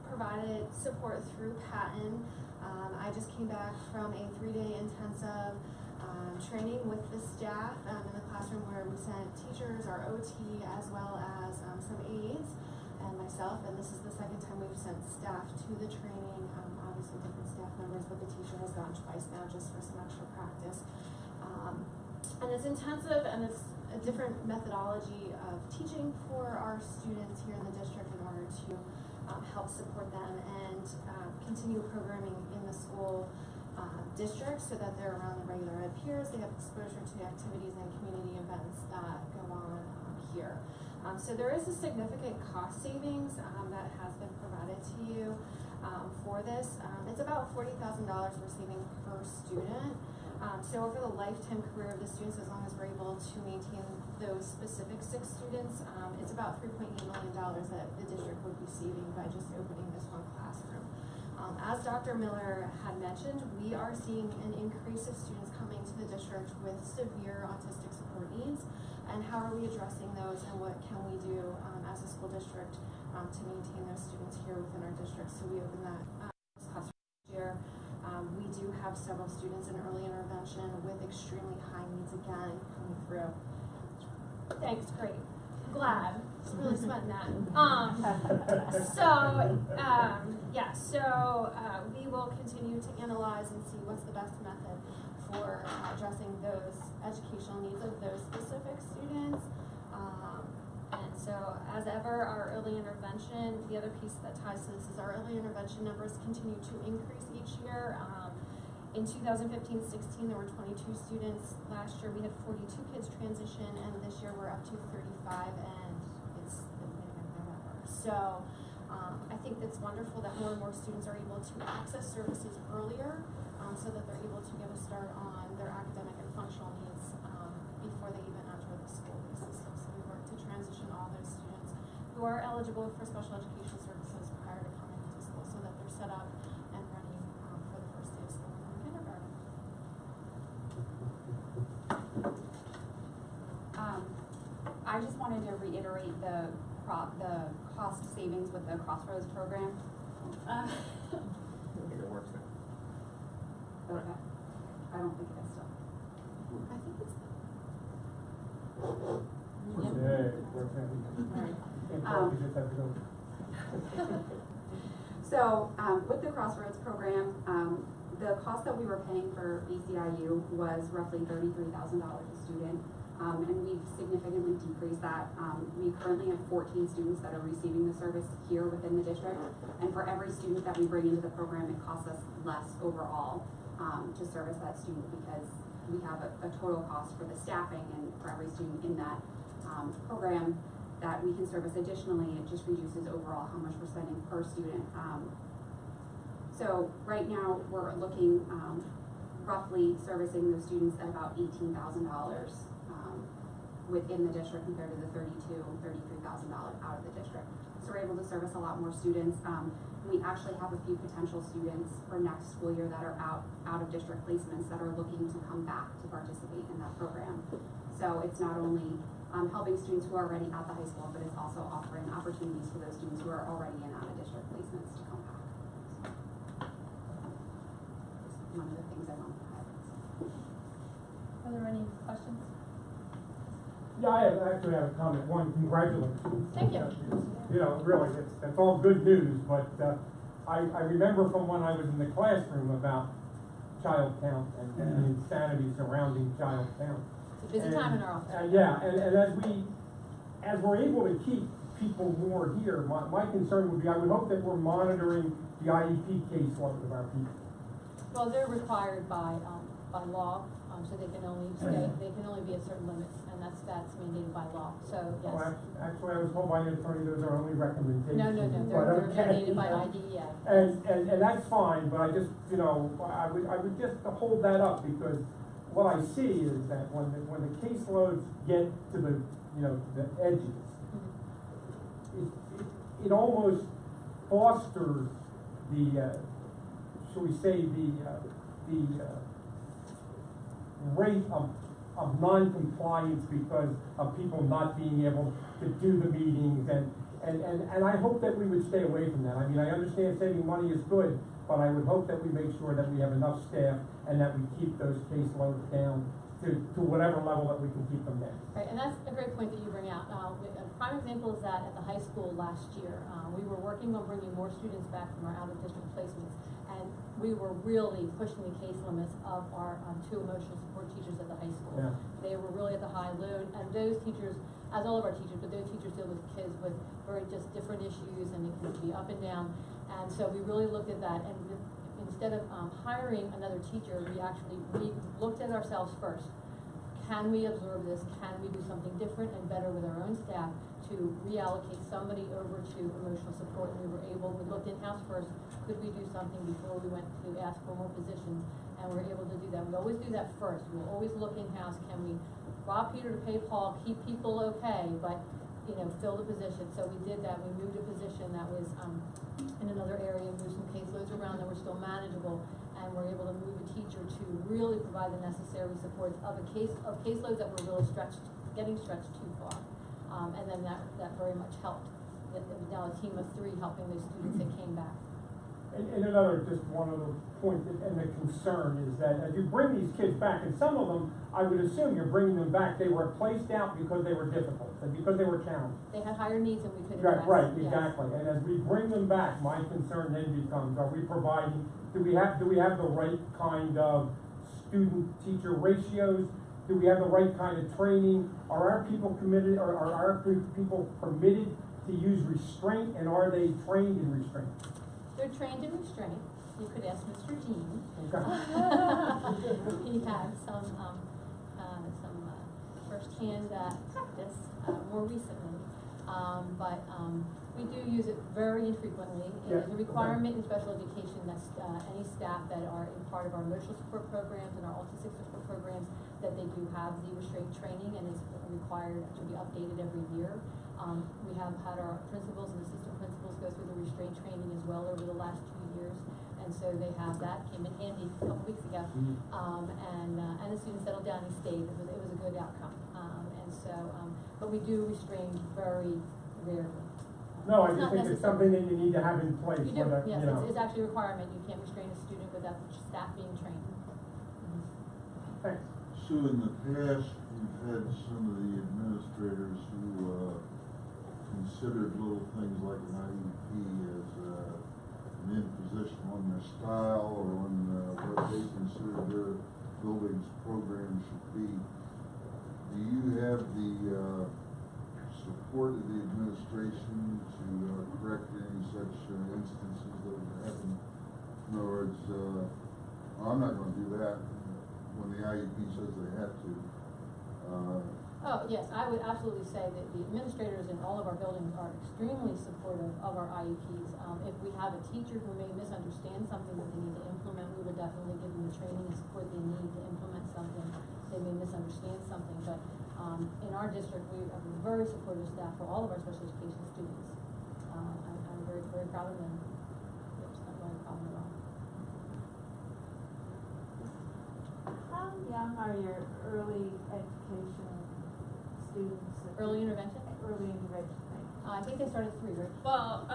provided support through Patton. I just came back from a 3-day intensive training with the staff in the classroom where we sent teachers, our OT, as well as some aides and myself, and this is the second time we've sent staff to the training, obviously different staff members, but the teacher has gone twice now just for some extra practice. And it's intensive, and it's a different methodology of teaching for our students here in the district in order to help support them and continue programming in the school district so that they're around the regular ed peers, they have exposure to the activities and community events that go on here. So there is a significant cost savings that has been provided to you for this. It's about $40,000 we're saving per student. So over the lifetime career of the students, as long as we're able to maintain those specific 6 students, it's about $3.8 million that the district would be saving by just opening this one classroom. As Dr. Miller had mentioned, we are seeing an increase of students coming to the district with severe autistic support needs, and how are we addressing those, and what can we do as a school district to maintain those students here within our district. So we opened that classroom this year. We do have several students in early intervention with extremely high needs again coming through. Thanks, great. Glad. It's really sweating that. We will continue to analyze and see what's the best method for addressing those educational needs of those specific students. And so, as ever, our early intervention, the other piece that ties to this is our early intervention numbers continue to increase each year. In 2015-16, there were 22 students. Last year, we had 42 kids transition, and this year we're up to 35, and it's the beginning of November. So I think it's wonderful that more and more students are able to access services earlier, so that they're able to get a start on their academic and functional needs before they even enter the school-based system. So we work to transition all those students who are eligible for special education services prior to coming into school, so that they're set up and ready for the first day of school. Okay? I just wanted to reiterate the cost savings with the Crossroads program. I think it works now. Okay, I don't think it is still. I think it's. So, with the Crossroads program, the cost that we were paying for ACIU was roughly $33,000 a student. And we've significantly decreased that. We currently have 14 students that are receiving the service here within the district. And for every student that we bring into the program, it costs us less overall to service that student, because we have a total cost for the staffing and for every student in that program that we can service additionally. It just reduces overall how much we're spending per student. So right now we're looking roughly servicing those students at about $18,000 within the district compared to the $32,000, $33,000 out of the district. So we're able to service a lot more students. We actually have a few potential students for next school year that are out of district placements that are looking to come back to participate in that program. So it's not only helping students who are already at the high school, but it's also offering opportunities for those students who are already in out of district placements to come back. So, one of the things I wanted to highlight. Are there any questions? Yeah, I actually have a comment. One, congratulations. Thank you. You know, really, that's all good news, but I remember from when I was in the classroom about child count and the insanity surrounding child count. It's a busy time in our office. Yeah, and as we're able to keep people more here, my concern would be, I would hope that we're monitoring the IEP caseload of our people. Well, they're required by law, so they can only be at certain limits, and that's mandated by law, so yes. Well, actually, I was told by an attorney those are only recommendations. No, they're mandated by IDEA. And that's fine, but I just, you know, I would just hold that up, because what I see is that when the caseloads get to the, you know, the edges, it almost fosters the, shall we say, the rate of non-compliance because of people not being able to do the meetings, and I hope that we would stay away from that. I mean, I understand saving money is good, but I would hope that we make sure that we have enough staff and that we keep those caseloads down to whatever level that we can keep them down. Right, and that's a great point that you bring out. A prime example is that at the high school last year, we were working on bringing more students back from our out-of-district placements, and we were really pushing the case limits of our 2 emotional support teachers at the high school. Yeah. They were really at the high load, and those teachers, as all of our teachers, but those teachers deal with kids with very just different issues, and it can be up and down. And so we really looked at that, and instead of hiring another teacher, we looked at ourselves first. Can we absorb this? Can we do something different and better with our own staff to reallocate somebody over to emotional support? And we looked in-house first. Could we do something before we went to ask for more positions? And we were able to do that. We always do that first. We'll always look in-house. Can we rob Peter to pay Paul, keep people okay, but, you know, fill the position? So we did that. We moved a position that was in another area, moved some caseloads around that were still manageable, and we're able to move a teacher to really provide the necessary supports of caseloads that were really getting stretched too far. And then that very much helped. It was now a team of 3 helping those students that came back. And just one other point, and the concern is that as you bring these kids back, and some of them, I would assume you're bringing them back, they were placed out because they were difficult, and because they were challenged. They had higher needs than we could address. Right, yes. exactly. And as we bring them back, my concern then becomes, are we providing, do we have the right kind of student-teacher ratios? Do we have the right kind of training? Are our people committed, or are our people permitted to use restraint, and are they trained in restraint? They're trained in restraint. You could ask Mr. Dean. Okay. He had some first-hand practice more recently, but we do use it very infrequently. It is a requirement in special education that any staff that are in part of our emotional support programs and our autistic support programs, that they do have the restraint training, and is required to be updated every year. We have had our principals and assistant principals go through the restraint training as well over the last 2 years, and so they have that. Came in handy a couple weeks ago, and the students settled down and stayed. It was a good outcome, and so, but we do restrain very rarely. No, I It's just not think it's necessary. something that you need to have in place You for do, the, yes, you know. it's actually a requirement, you can't restrain a student without the staff being trained. Thanks. Sue, in the past, we've had some of the administrators who, considered little things like an IEP as, an imposition on their style or on, what they consider their building's program should be. Do you have the, support of the administration to, correct any such, instances that would happen? In other words, I'm not gonna do that when the IEP says they have to. Oh, yes, I would absolutely say that the administrators in all of our buildings are extremely supportive of our IEPs. If we have a teacher who may misunderstand something that they need to implement, we would definitely give them the training and support they need to implement something. They may misunderstand something, but, in our district, we have a very supportive staff for all of our special education students. I'm very, very proud of them. It's not really a problem at all. How young are your early education students? Early intervention? Early intervention, thank you. I think they start at 3, right? Well,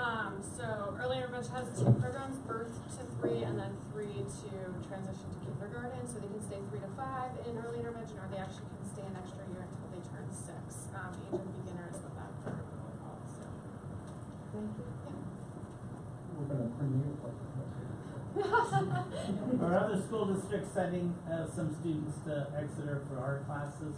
so early intervention has 2 programs, birth to 3 and then 3 to transition to kindergarten. So they can stay 3 to 5 in early intervention, or they actually can stay an extra year until they turn 6. Age of beginner is what that program is called. So. Thank you. We're gonna premiere Are other school districts sending some students to Exeter for art classes?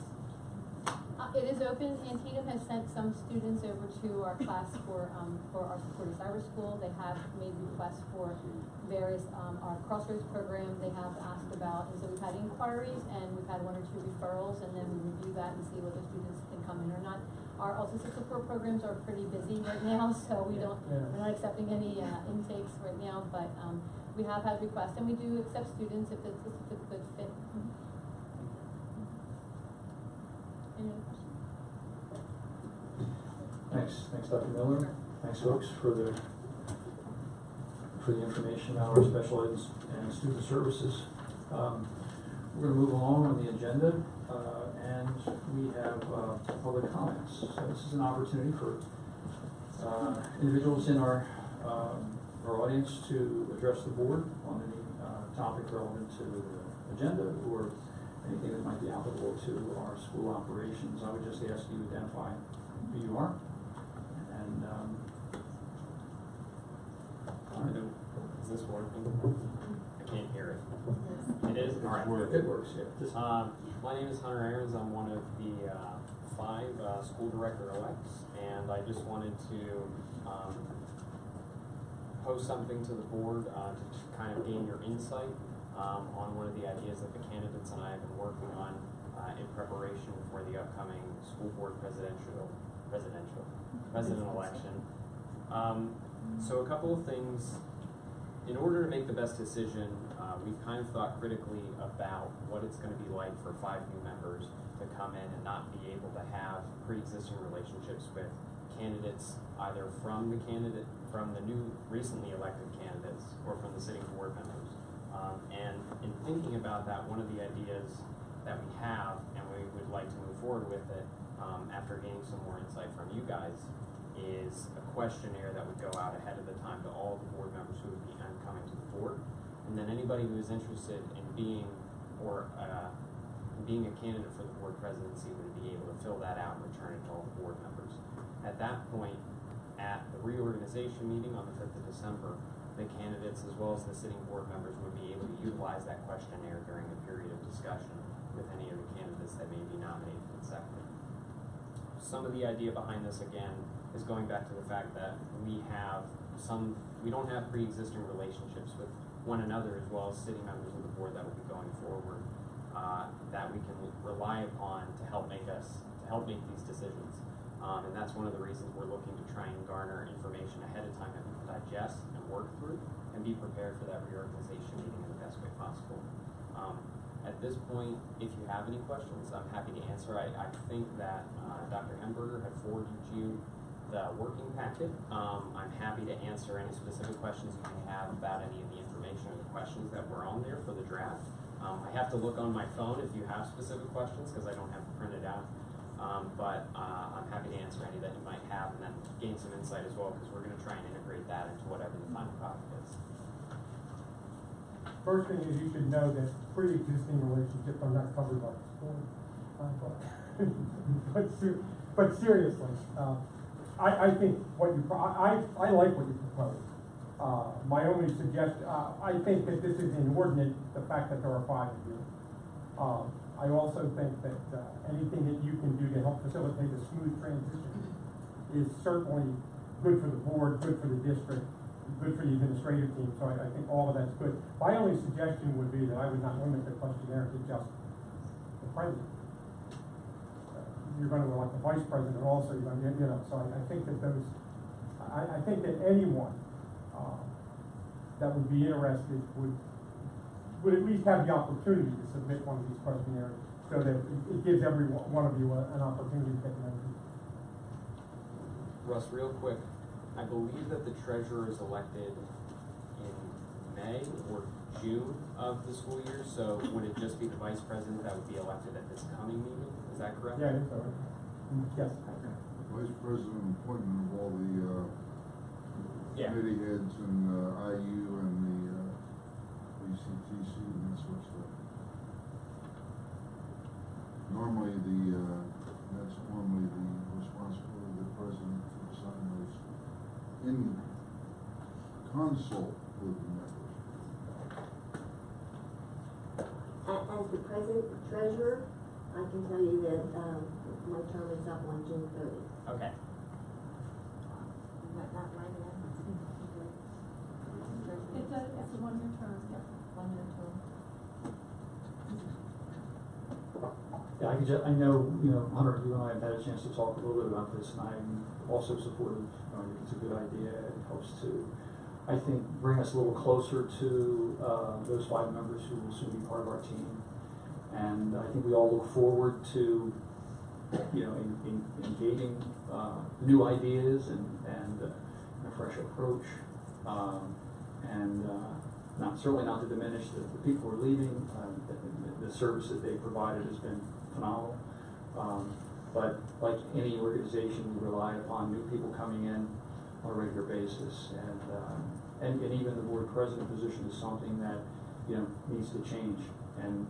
It is open. Antietam has sent some students over to our class for our supported cyber school. They have made requests for various, our Crossroads program they have asked about. And so we've had inquiries and we've had 1 or 2 referrals, and then we review that and see whether students can come in or not. Our autistic support programs are pretty busy right now, so we're not accepting any intakes right now, but we have had requests, and we do accept students if it's a good fit. Any other questions? Thanks, Dr. Miller. Thanks, folks, for the information about our special ed and student services. We're going to move along on the agenda, and we have public comments. So this is an opportunity for individuals in our audience to address the board on any topic relevant to the agenda or anything that might be applicable to our school operations. I would just ask you to identify who you are. And Is this working? I can't hear it. It is? All right. it works, yeah. My name is Hunter Aarons. I'm one of the 5 school director-elects, and I just wanted to pose something to the board to kind of gain your insight on one of the ideas that the candidates and I have been working on in preparation for the upcoming school board president election. So a couple of things. In order to make the best decision, we've kind of thought critically about what it's going to be like for 5 new members to come in and not be able to have pre-existing relationships with candidates, either from the new recently elected candidates or from the sitting board members. And in thinking about that, one of the ideas that we have, and we would like to move forward with it after gaining some more insight from you guys, is a questionnaire that would go out ahead of the time to all the board members who would be coming to the board. And then anybody who is interested in being a candidate for the board presidency would be able to fill that out and return it to all the board members. At that point, at the reorganization meeting on the 5th of December, the candidates as well as the sitting board members would be able to utilize that questionnaire during a period of discussion with any of the candidates that may be nominated and seconded. Some of the idea behind this, again, is going back to the fact that we don't have pre-existing relationships with one another as well as sitting members of the board that will be going forward that we can rely upon to help make these decisions. And that's one of the reasons we're looking to try and garner information ahead of time that we can digest and work through and be prepared for that reorganization meeting in the best way possible. At this point, if you have any questions, I'm happy to answer. I think that Dr. Hemberger had forwarded you the working packet. I'm happy to answer any specific questions you may have about any of the information or the questions that were on there for the draft. I have to look on my phone if you have specific questions because I don't have it printed out. But I'm happy to answer any that you might have and then gain some insight as well, because we're going to try and integrate that into whatever the final product is. First thing is you should know that pre-existing relationships are not covered by the school. But seriously, I think what you, I like what you propose. My only suggestion, I think that this is inordinate, the fact that there are 5 of you. I also think that anything that you can do to help facilitate a smooth transition is certainly good for the board, good for the district, good for the administrative team, so I think all of that's good. My only suggestion would be that I would not limit the questionnaire to just the president. You're going to elect the vice president also, you're going to, so I think that those, I think that anyone that would be interested would at least have the opportunity to submit one of these questionnaires, so that it gives every one of you an opportunity to get to know you. Russ, real quick, I believe that the treasurer is elected in May or June of the school year, so would it just be the vice president that would be elected at this coming meeting? Is that correct? Yeah, I think so. Yes. Vice president appointment of all the committee heads and IU and the BCTC and that sort of stuff. Normally that's normally the responsibility of the president to assign those in consult with the members. As the president treasurer, I can tell you that my term is up on June 30th. Okay. Not right now. It's a 1-year term. Yeah, 1-year term. Yeah, I know, Hunter, you and I have had a chance to talk a little bit about this, and I'm also supportive. I think it's a good idea. It helps to, I think, bring us a little closer to those 5 members who will soon be part of our team. And I think we all look forward to, engaging new ideas and a fresh approach. Certainly not to diminish the people who are leaving. The service that they provided has been phenomenal. But like any organization, we rely upon new people coming in on a regular basis, and even the board president position is something that needs to change. And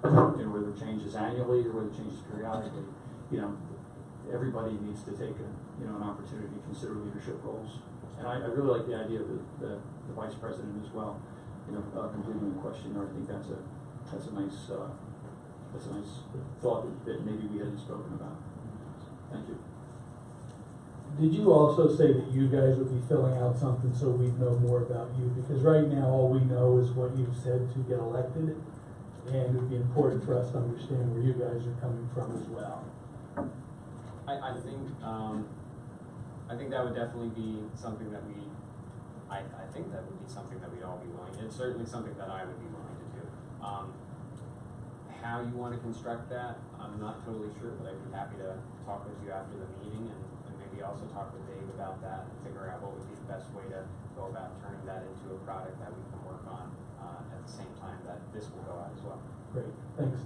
whether it changes annually or whether it changes periodically, everybody needs to take an opportunity to consider leadership roles. And I really like the idea of the vice president as well. Completing the questionnaire, I think that's a nice thought that maybe we hadn't spoken about. Thank you. Did you also say that you guys would be filling out something so we'd know more about you? Because right now all we know is what you've said to get elected, and it would be important for us to understand where you guys are coming from as well. I think that would definitely be something that I think that would be something that we'd all be willing. It's certainly something that I would be willing to do. How you want to construct that, I'm not totally sure, but I'd be happy to talk with you after the meeting and maybe also talk with Dave about that and figure out what would be the best way to go about turning that into a product that we can work on at the same time that this will go out as well. Great, thanks.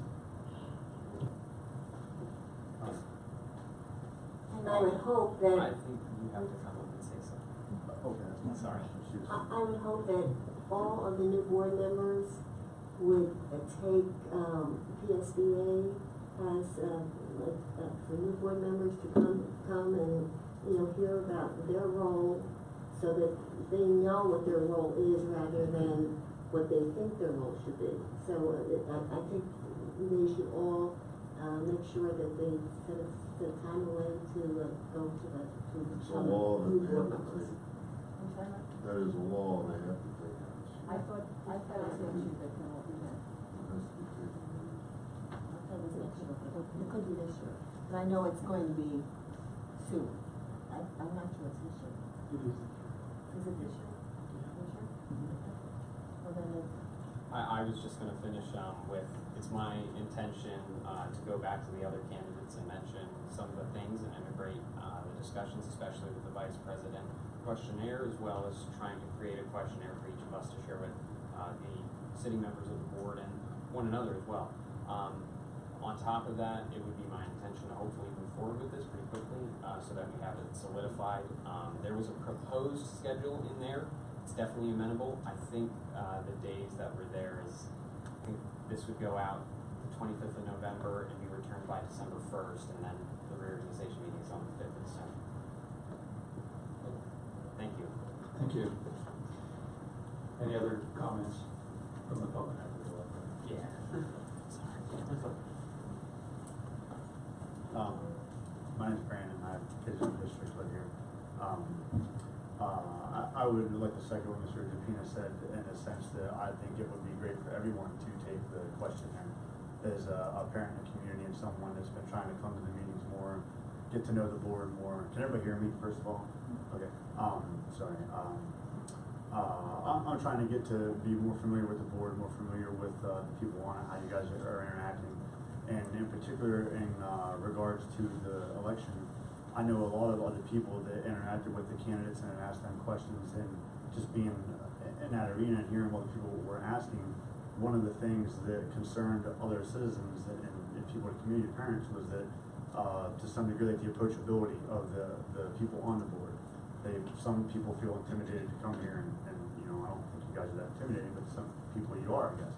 And I would hope that I think you have to come up and say something. Okay. Sorry. I would hope that all of the new board members would take PSBA as for new board members to come and hear about their role, so that they know what their role is rather than what they think their role should be. So I think they should all make sure that they set time away to go to the It's a law that new they board have to members. take. That is a law they have to take. I thought it was mentioned that can all be done. It has to be taken. I thought it was mentioned, it could be this year, but I know it's going to be soon. I'm not sure it's this year. Is it this year? This year? Well, then I was just going to finish with, it's my intention to go back to the other candidates and mention some of the things and integrate the discussions, especially with the vice president questionnaire, as well as trying to create a questionnaire for each of us to share with the sitting members of the board and one another as well. On top of that, it would be my intention to hopefully move forward with this pretty quickly, so that we have it solidified. There was a proposed schedule in there. It's definitely amenable. I think, the days that were there is, I think this would go out the 25th of November and be returned by December 1st, and then the reorganization meeting is on the 5th of December. Thank you. Thank you. Any other comments from the public? Yeah. My name's Brandon, I have kids in the district live here. I would like to second what Mr. DePina said in the sense that I think it would be great for everyone to take the questionnaire. As a parent in the community and someone that's been trying to come to the meetings more, get to know the board more. Can everybody hear me, first of all? Okay, sorry. I'm trying to get to be more familiar with the board, more familiar with the people on it, how you guys are interacting. And in particular, in regards to the election, I know a lot of other people that interacted with the candidates and asked them questions, and just being in that arena and hearing what the people were asking, one of the things that concerned other citizens and people in the community, parents, was that to some degree, like the approachability of the people on the board. Some people feel intimidated to come here, and you know, I don't think you guys are that intimidating, but some people you are, I guess.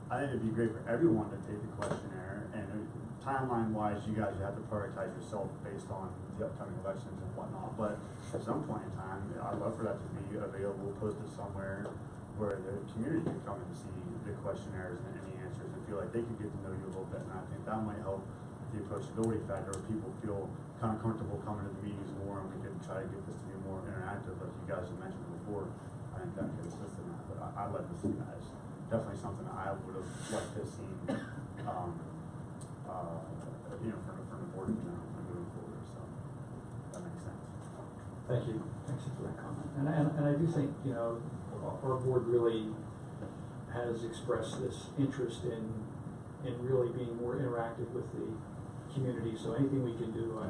I think it'd be great for everyone to take the questionnaire, and timeline-wise, you guys have to prioritize yourself based on the upcoming elections and whatnot, but at some point in time, I'd love for that to be available, posted somewhere where the community can come and see the questionnaires and any answers and feel like they can get to know you a little bit, and I think that might help the approachability factor, where people feel kind of comfortable coming to the meetings more, and we can try to get this to be more interactive, like you guys have mentioned before. I think that could assist in that, but I'd like to see that as definitely something that I would have liked to see, you know, from the board in general and moving forward, so that makes sense. Thank you. Thanks for that comment. And I do think, you know, our board really has expressed this interest in really being more interactive with the community. So anything we can do, I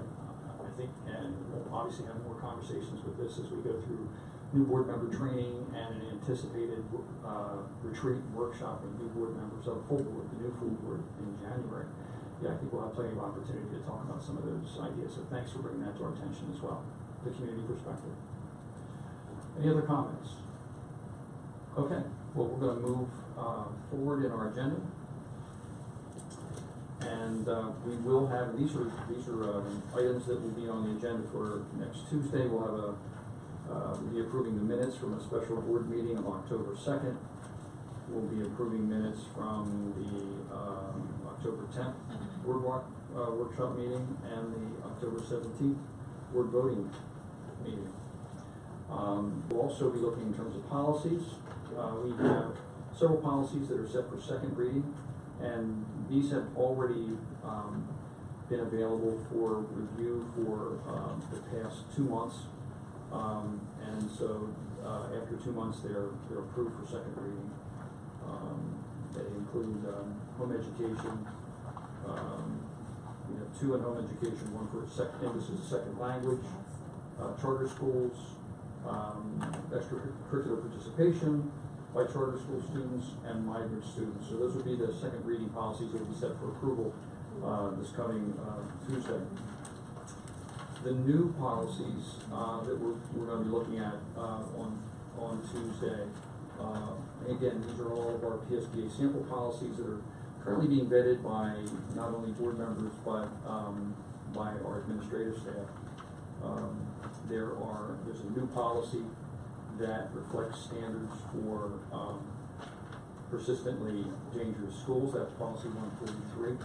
think, and we'll obviously have more conversations with this as we go through new board member training and an anticipated retreat and workshop with new board members of full board, the new full board in January. Yeah, I think we'll have plenty of opportunity to talk about some of those ideas. So thanks for bringing that to our attention as well, the community perspective. Any other comments? Okay, well, we're going to move forward in our agenda. And we will have, these are items that will be on the agenda for next Tuesday. We'll have we'll be approving the minutes from a special board meeting of October 2nd. We'll be approving minutes from the October 10th board workshop meeting and the October 17th board voting meeting. We'll also be looking in terms of policies. We have several policies that are set for second reading, and these have already been available for review for the past 2 months. And so after 2 months, they're approved for second reading. They include home education. We have 2 in home education, 1 for English as a second language, charter schools, extracurricular participation by charter school students and migrant students. So those would be the second reading policies that will be set for approval this coming Tuesday. The new policies that we're going to be looking at on Tuesday, again, these are all of our PSBA sample policies that are currently being vetted by not only board members but by our administrative staff. There's a new policy that reflects standards for persistently dangerous schools. That's policy 143.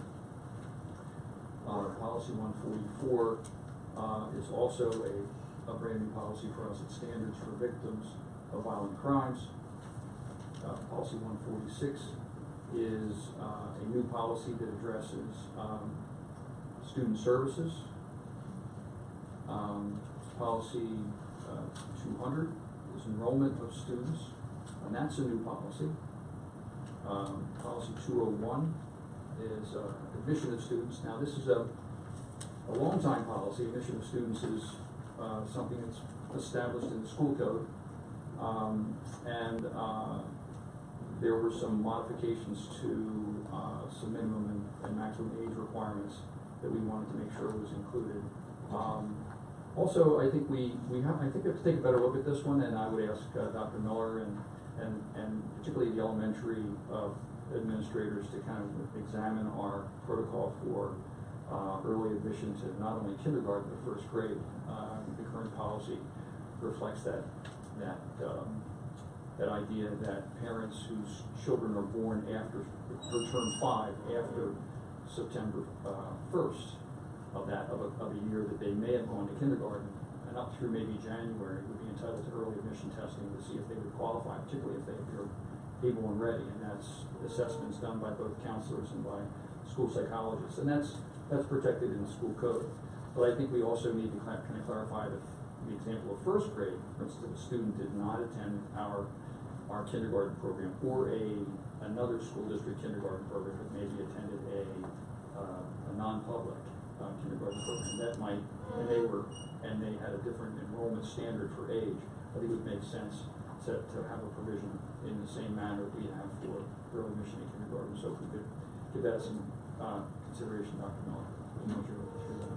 Policy 144 is also a brand new policy for us. It's standards for victims of violent crimes. Policy 146 is a new policy that addresses student services. Policy 200 is enrollment of students, and that's a new policy. Policy 201 is admission of students. Now, this is a long-time policy. Admission of students is something that's established in the school code, and there were some modifications to some minimum and maximum age requirements that we wanted to make sure was included. Also, I think we have to take a better look at this one, and I would ask Dr. Miller and particularly the elementary administrators to kind of examine our protocol for early admission to not only kindergarten but first grade. The current policy reflects that idea that parents whose children are born after term 5 after September 1st of a year that they may have gone to kindergarten and up through maybe January would be entitled to early admission testing to see if they would qualify, particularly if they appear able and ready, and that's assessments done by both counselors and by school psychologists, and that's protected in the school code. But I think we also need to kind of clarify the example of first grade. For instance, if a student did not attend our kindergarten program or another school district kindergarten program, but maybe attended a non-public kindergarten program, that might, and they had a different enrollment standard for age, I think it would make sense to have a provision in the same manner we have for early admission in kindergarten. So if we could give that some consideration, Dr. Miller. I know you're through that.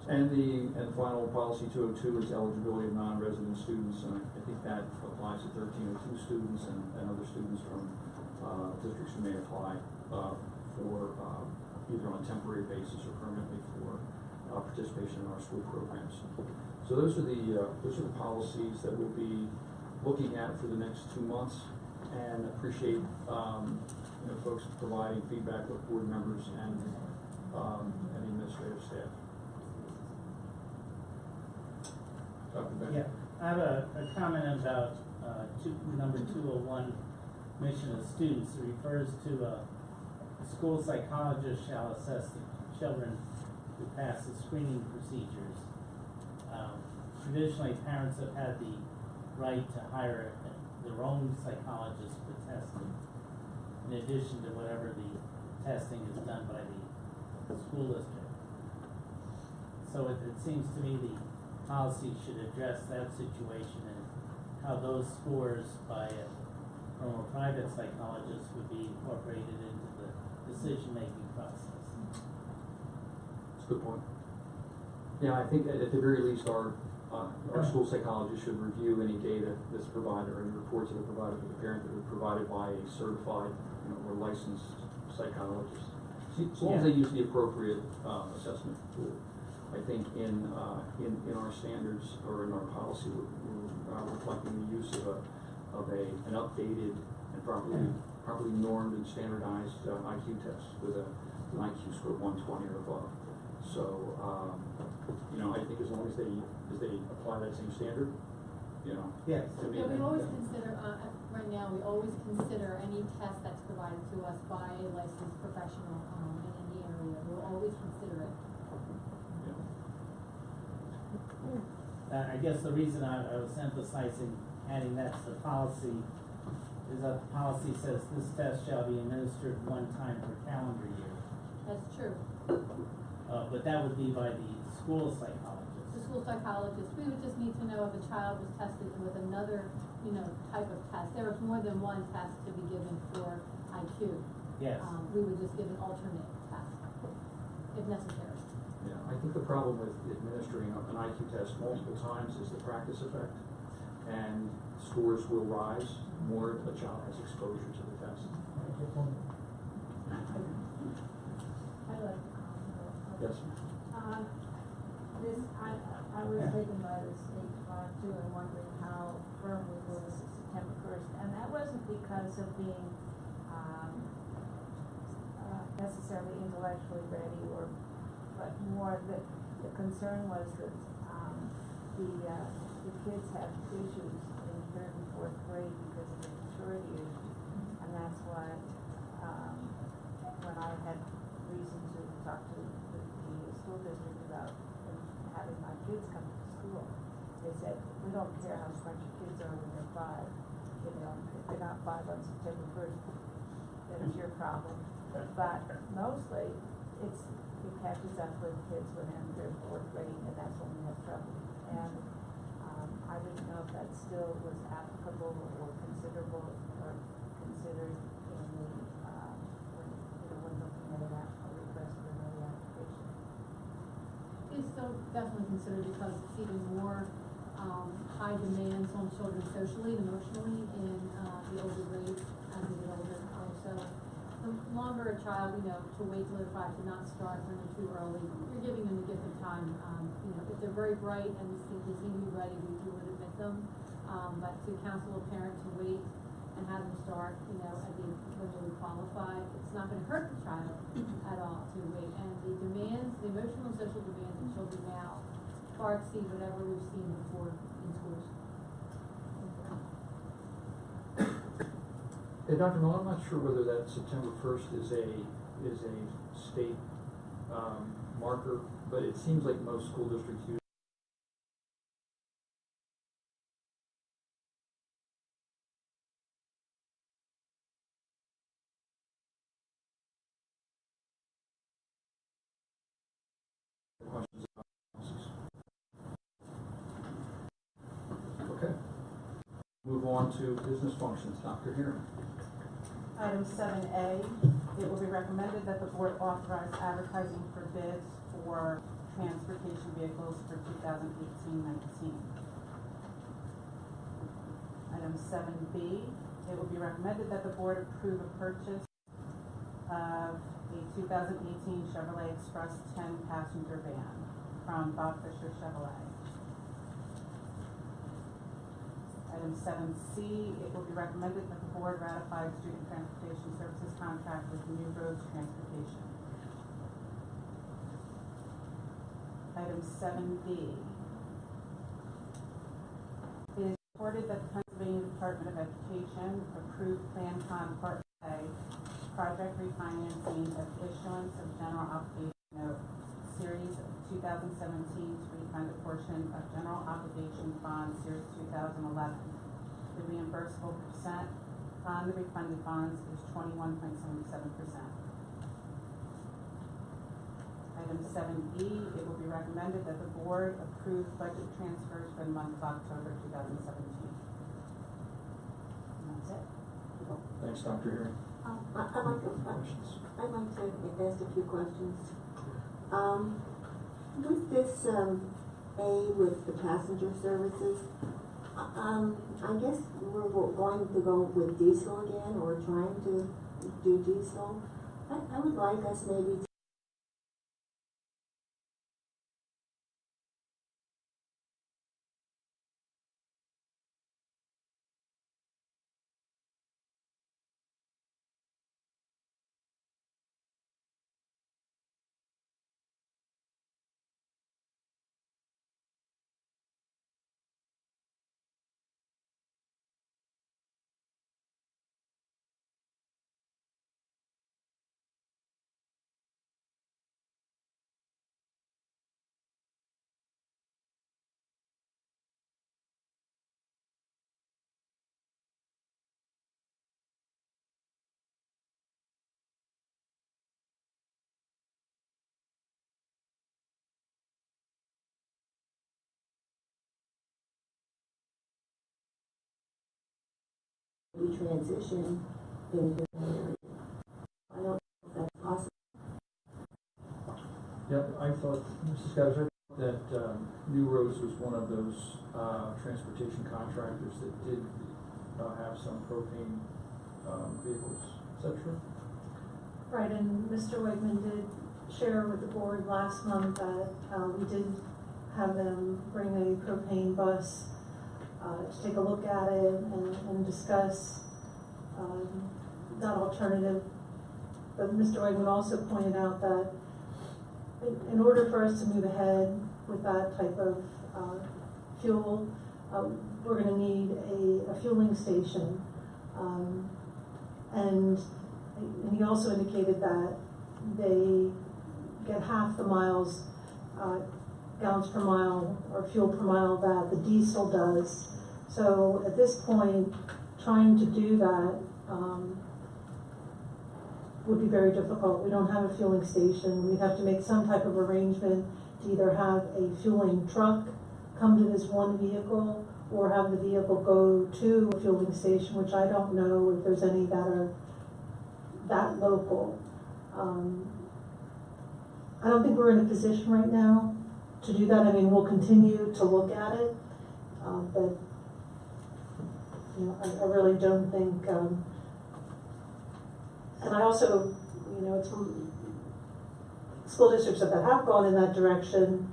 And the final policy 202 is eligibility of non-resident students, and I think that applies to 1302 students and other students from districts who may apply for either on a temporary basis or permanently for participation in our school programs. So those are the policies that we'll be looking at for the next 2 months, and appreciate folks providing feedback with board members and administrative staff. Dr. Beck? Yeah, I have a comment about number 201, mission of students. It refers to the school psychologist shall assess the children who pass the screening procedures. Traditionally, parents have had the right to hire their own psychologist for testing, in addition to whatever the testing is done by the school district. So it seems to me the policy should address that situation and how those scores from a private psychologist would be incorporated into the decision-making process. That's a good point. Yeah, I think at the very least our school psychologist should review any data that's provided or any reports that are provided to the parent that are provided by a certified or licensed psychologist. As long as they use the appropriate assessment tool. I think in our standards or in our policy, we're reflecting the use of an updated and properly normed and standardized IQ test with an IQ score of 120 or above. So I think as long as they apply that same standard, Yes. Yeah, we always consider, right now, we always consider any test that's provided to us by a licensed professional in any area. We'll always consider it. I guess the reason I was emphasizing adding that to the policy is that the policy says this test shall be administered one time per calendar year. That's true. But that would be by the school psychologist. The school psychologist, we would just need to know if a child was tested with another, type of test. There was more than one test to be given for IQ. Yes. We would just give an alternate test, if necessary. Yeah, I think the problem with administering an IQ test multiple times is the practice effect, and scores will rise more if a child has exposure to the test. I'd like to comment. Yes. I was taken by this clock too and wondering how firm we were with September 1st, and that wasn't because of being necessarily intellectually ready, but more that the concern was that the kids have issues in 3rd and 4th grade because of the maturity issues, and that's why when I had reason to talk to the school district about having my kids come to school, they said, we don't care how smart your kids are when they're 5. If they're not 5 on September 1st, then it's your problem. But mostly, it catches up with kids when they're in 3rd and 4th grade, and that's when we have trouble. And I didn't know if that still was applicable or considerable or considered in the, when looking at a request for another application. It's still definitely considered because it's even more high demands on children socially and emotionally in the older grades as they get older. So the longer a child, to wait till they're 5, to not start when they're too early, you're giving them the gift of time. If they're very bright and they seem to be ready, we would admit them. But to counsel a parent to wait and have them start, when they would qualify, it's not going to hurt the child at all to wait. And the demands, the emotional and social demands of children now far exceed whatever we've seen before in schools. Hey, Dr. Miller, I'm not sure whether that September 1st is a state marker, but it seems like most school districts use questions about analysis. Okay. Move on to business functions. Dr. Heron. Item 7A, it will be recommended that the board authorize advertising for bids for transportation vehicles for 2018-19. Item 7B, it will be recommended that the board approve a purchase of a 2018 Chevrolet Express 10-passenger van from Bob Fisher Chevrolet. Item 7C, it will be recommended that the board ratify the student transportation services contract with New Roads Transportation. Item 7D, it is reported that the Pennsylvania Department of Education approved PlanCon Part A project refinancing of issuance of general obligation note series of 2017 to refund a portion of general obligation bond series 2011. The reimbursable percent on the refunded bonds is 21.77%. Item 7E, it will be recommended that the board approve budget transfers for the month of October 2017. And that's it. Thanks, Dr. Heron. I'd like to ask a few questions. With this A with the passenger services, I guess we're going to go with diesel again, or trying to do diesel. I would like us maybe to transition into an area. I don't know if that's possible. Yep, I thought, Mrs. Scott, that New Roads was one of those transportation contractors that did have some propane vehicles. Is that true? Right, and Mr. Wegman did share with the board last month that we did have them bring a propane bus to take a look at it and discuss that alternative. But Mr. Wegman also pointed out that in order for us to move ahead with that type of fuel, we're going to need a fueling station. And he also indicated that they get half the miles, gallons per mile or fuel per mile that the diesel does. So at this point, trying to do that would be very difficult. We don't have a fueling station. We'd have to make some type of arrangement to either have a fueling truck come to this one vehicle, or have the vehicle go to a fueling station, which I don't know if there's any that are that local. I don't think we're in a position right now to do that. I mean, we'll continue to look at it, but you know, I really don't think, and I also, you know, it's school districts that have gone in that direction.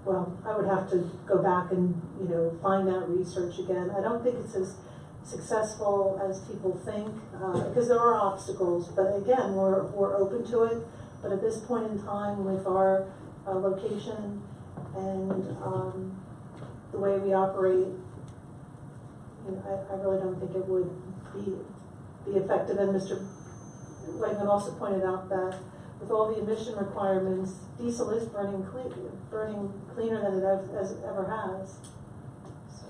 Well, I would have to go back and, you know, find that research again. I don't think it's as successful as people think, because there are obstacles, but again, we're open to it. But at this point in time, with our location and the way we operate, you know, I really don't think it would be effective. And Mr. Wegman also pointed out that with all the emission requirements, diesel is burning cleaner than it ever has. So.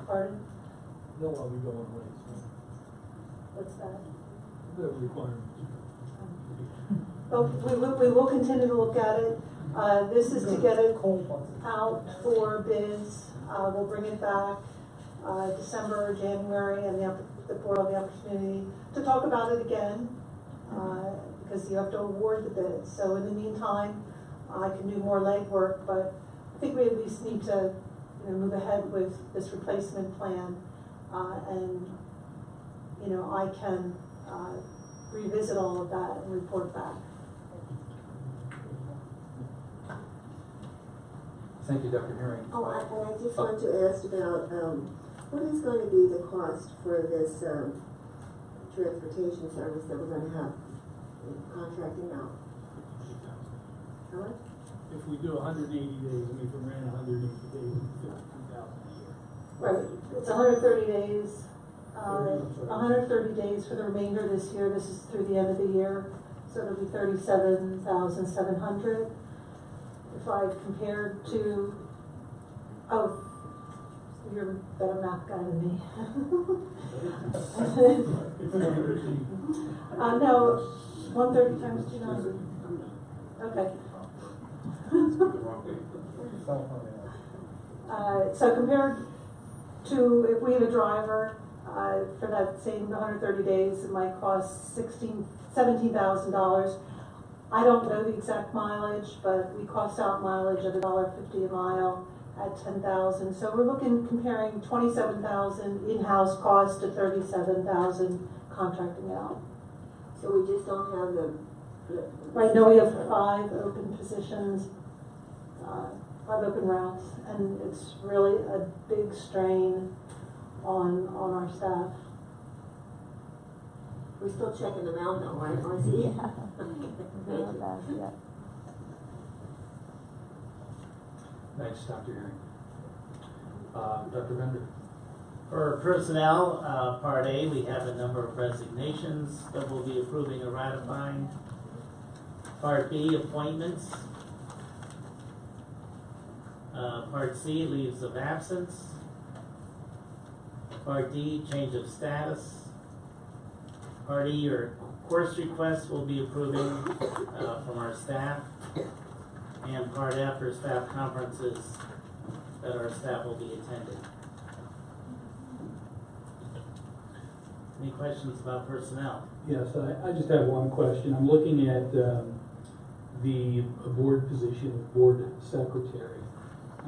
Pardon? No, while we go on waste, right? What's that? The requirements. Well, we will continue to look at it. This is to get it out for bids. We'll bring it back December or January, and the board will have the opportunity to talk about it again, because you have to award the bids. So in the meantime, I can do more legwork, but I think we at least need to, you know, move ahead with this replacement plan, and you know, I can revisit all of that and report back. Thank you, Dr. Herring. Oh, and I just want to ask about, what is going to be the cost for this transportation service that we're going to have contracting out? How much? If we do 180 days, I mean, if we ran 180 days, it's $52,000 a year. Right, it's 130 days, 130 days for the remainder of this year. This is through the end of the year, so it'll be 37,700. If I compared to, oh, you're a better math guy than me. No, 130 times 200. Okay. So compared to if we had a driver for that same 130 days, it might cost $17,000. I don't know the exact mileage, but we cost out mileage at $1.50 a mile at 10,000. So we're comparing 27,000 in-house cost to 37,000 contracting out. So we just don't have the Right now we have 5 open positions, 5 open routes, and it's really a big strain on our staff. We're still checking them out though, right, Marcy? Yeah. Thanks, Dr. Herring. Dr. Bender. For personnel, Part A, we have a number of resignations that we'll be approving or ratifying. Part B, appointments. Part C, leaves of absence. Part D, change of status. Part E, or course requests we'll be approving from our staff. And Part F are staff conferences that our staff will be attending. Any questions about personnel? Yes, I just have one question. I'm looking at the board position of board secretary.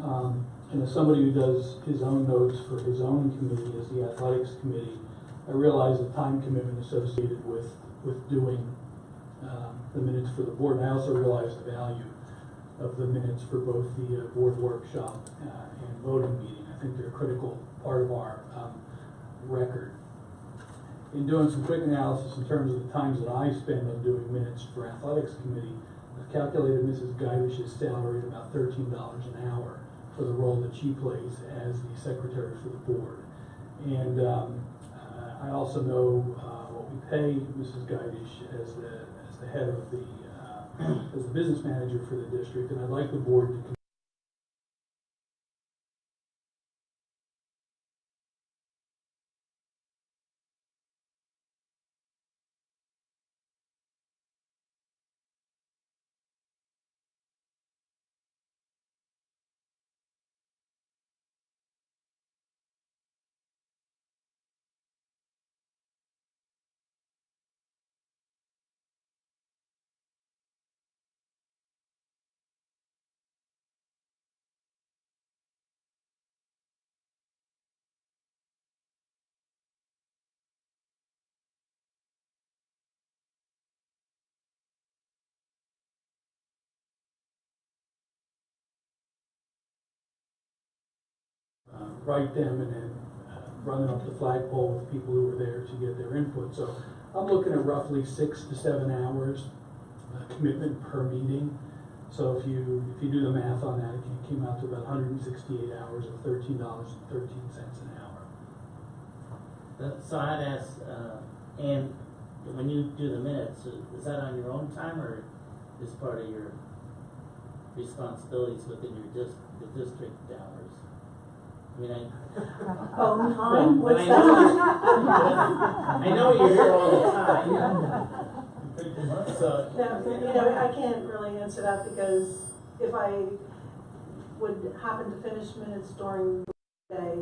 And as somebody who does his own notes for his own committee, as the athletics committee, I realize the time commitment associated with doing the minutes for the board. And I also realize the value of the minutes for both the board workshop and voting meeting. I think they're a critical part of our record. In doing some quick analysis in terms of the times that I spend on doing minutes for athletics committee, I've calculated Mrs. Guidish's salary at about $13 an hour for the role that she plays as the secretary for the board. And I also know what we pay Mrs. Guidish as the head of the as the business manager for the district, and I'd like the board to write them and then run them up the flagpole with people who were there to get their input. So I'm looking at roughly 6 to 7 hours commitment per meeting. So if you do the math on that, it came out to about 168 hours or $13.13 an hour. So I'd ask, and when you do the minutes, is that on your own time or is part of your responsibilities within your the district hours? I mean, Own time, but what's I that? know you're here all the time. So, I can't really answer that because if I would happen to finish minutes during the day,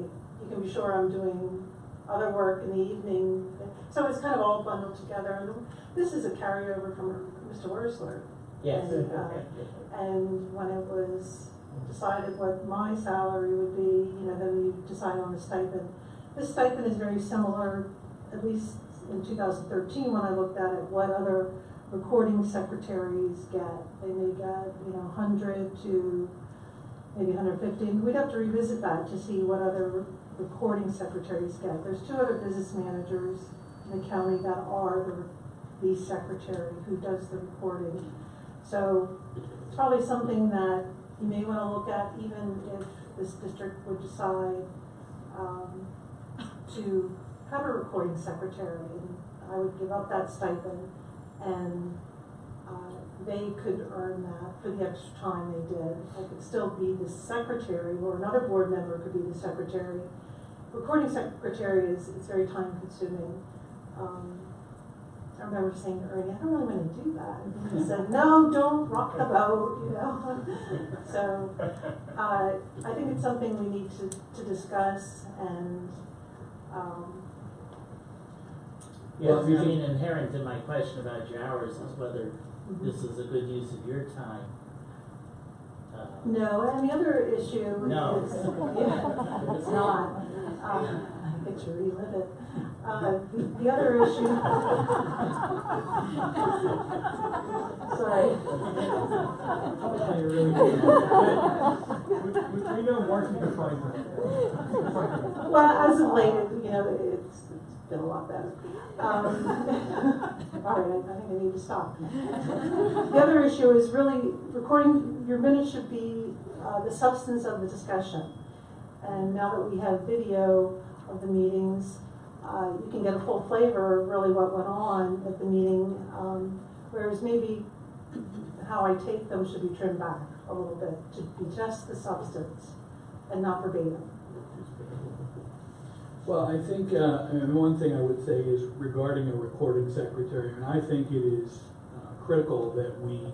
you can be sure I'm doing other work in the evening. So it's kind of all bundled together. And this is a carryover from Mr. Wursler. yes. And when it was decided what my salary would be, then we decided on the stipend. This stipend is very similar, at least in 2013 when I looked at it, what other recording secretaries get. They may get, 100 to maybe 150. And we'd have to revisit that to see what other recording secretaries get. There's 2 other business managers in the county that are the secretary who does the recording. So it's probably something that you may want to look at even if this district would decide to have a recording secretary. And I would give up that stipend and they could earn that for the extra time they did. I could still be the secretary or another board member could be the secretary. Recording secretary it's very time consuming. I remember saying to Ernie, I don't really want to do that. And he said, no, don't rock the boat, So I think it's something we need to discuss and Yes, I mean, inherent in my question about your hours is whether this is a good use of your time. No, and the other issue No. is, it's not. I get to relive it. The other issue. Sorry. We know Washington fine. Well, as of late, it's been a lot better. All right, I think I need to stop. The other issue is really recording. Your minutes should be the substance of the discussion. And now that we have video of the meetings, you can get a full flavor of really what went on at the meeting, whereas maybe how I take them should be trimmed back a little bit to be just the substance and not verbatim. Well, I think, and one thing I would say is regarding a recording secretary, and I think it is critical that we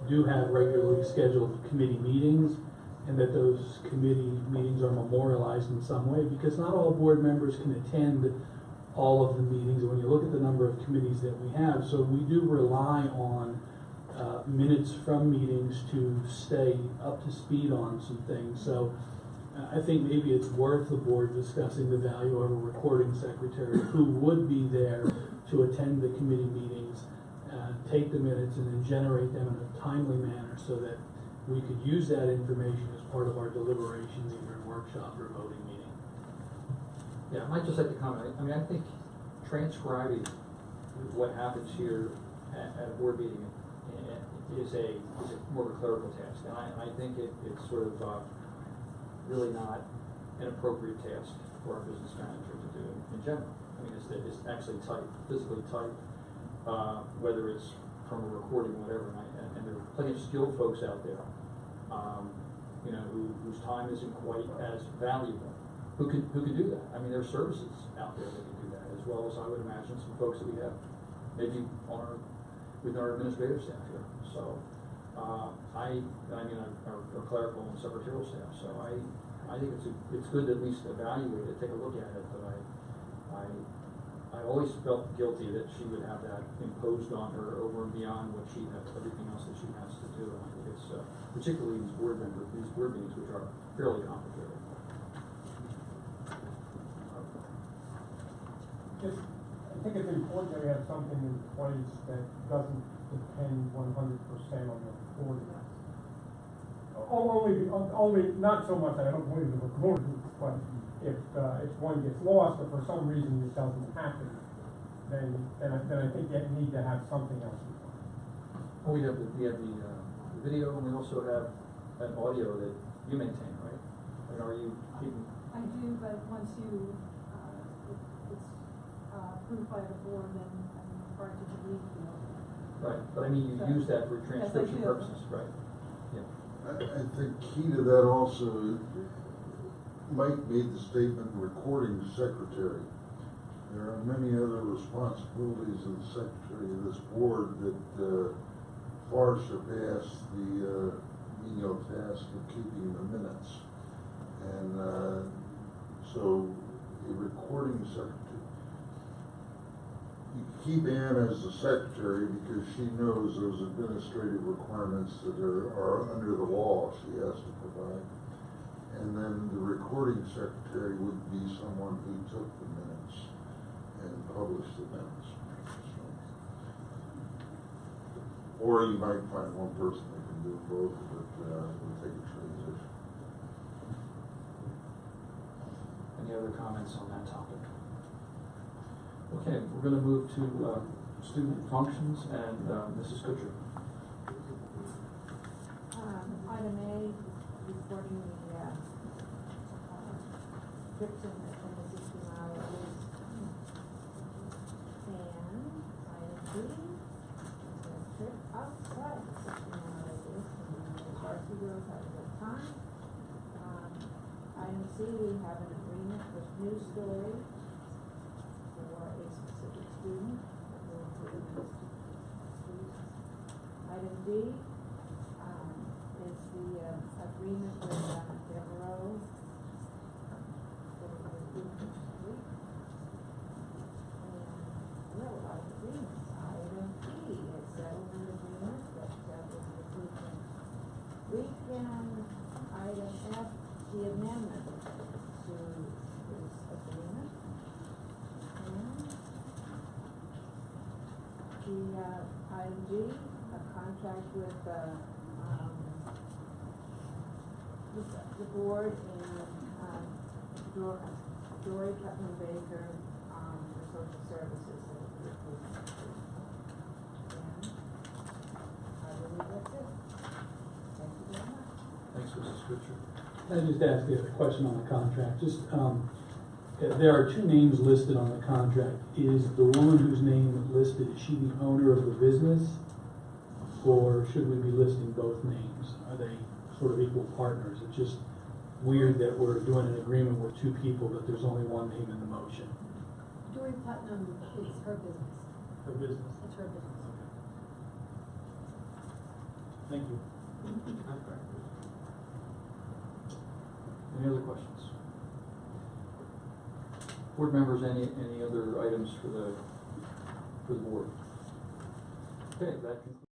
do have regularly scheduled committee meetings and that those committee meetings are memorialized in some way, because not all board members can attend all of the meetings when you look at the number of committees that we have. So we do rely on minutes from meetings to stay up to speed on some things. So I think maybe it's worth the board discussing the value of a recording secretary who would be there to attend the committee meetings, take the minutes, and then generate them in a timely manner so that we could use that information as part of our deliberations, either in workshop or voting meeting. Yeah, I might just like to comment. I mean, I think transcribing what happens here at a board meeting is more of a clerical task, and I think it's sort of really not an appropriate task for our business manager to do in general. I mean, it's actually typed, physically typed, whether it's from a recording, whatever. And there are plenty of skilled folks out there, whose time isn't quite as valuable, who can do that. I mean, there are services out there that can do that, as well as I would imagine some folks that we have maybe within our administrative staff here. So, our clerical and secretarial staff. So I think it's good to at least evaluate it, take a look at it. But I always felt guilty that she would have that imposed on her over and beyond what she has, everything else that she has to do. And I think it's particularly these board meetings, which are fairly complicated. I think it's important that we have something in place that doesn't depend 100% on the recording. Only not so much that I don't believe the recording But if one gets lost or for some reason this doesn't happen, then I think you need to have something else in mind. Well, we have the video, and we also have an audio that you maintain, right? And are you keeping? I do, but once you, it's approved by the board, then I'm required to delete the audio. Right, but I mean, you So- use that for Yes, I transcription do. purposes, right? Yeah. I think key to that also, Mike made the statement recording secretary. There are many other responsibilities of the secretary of this board that far surpass the menial task of keeping the minutes. And so a recording secretary, you keep Ann as the secretary because she knows those administrative requirements that are under the law she has to provide. And then the recording secretary would be someone who took the minutes and published the minutes. Or you might find one person that can do both, but it would take a transition. Any other comments on that topic? Okay, we're going to move to student functions and Mrs. Kutcher. Item A, reporting the trips in the 60-mile list. And item B, the trip outside the 60-mile list, and the varsity girls have a good time. Item C, we have an agreement with News Story for a specific student. Item D is the agreement with Devereaux for the group this week. And we have a lot of agreements. Item E is settlement agreement that was approved this weekend. Item F, the amendment to this agreement. And the item G, a contract with the board and Dory Putnam Baker for social services. And I believe that's it. Thank you very much. Thanks, Mrs. Kutcher. Can I just ask you a question on the contract? Just, there are two names listed on the contract. Is the woman whose name is listed, is she the owner of the business? Or should we be listing both names? Are they sort of equal partners? It's just weird that we're doing an agreement with two people, but there's only one name in the motion. Dory Putnam is her business. Her business? It's her business. Thank you. Any other questions? Board members, any other items for the board? Okay, that concludes.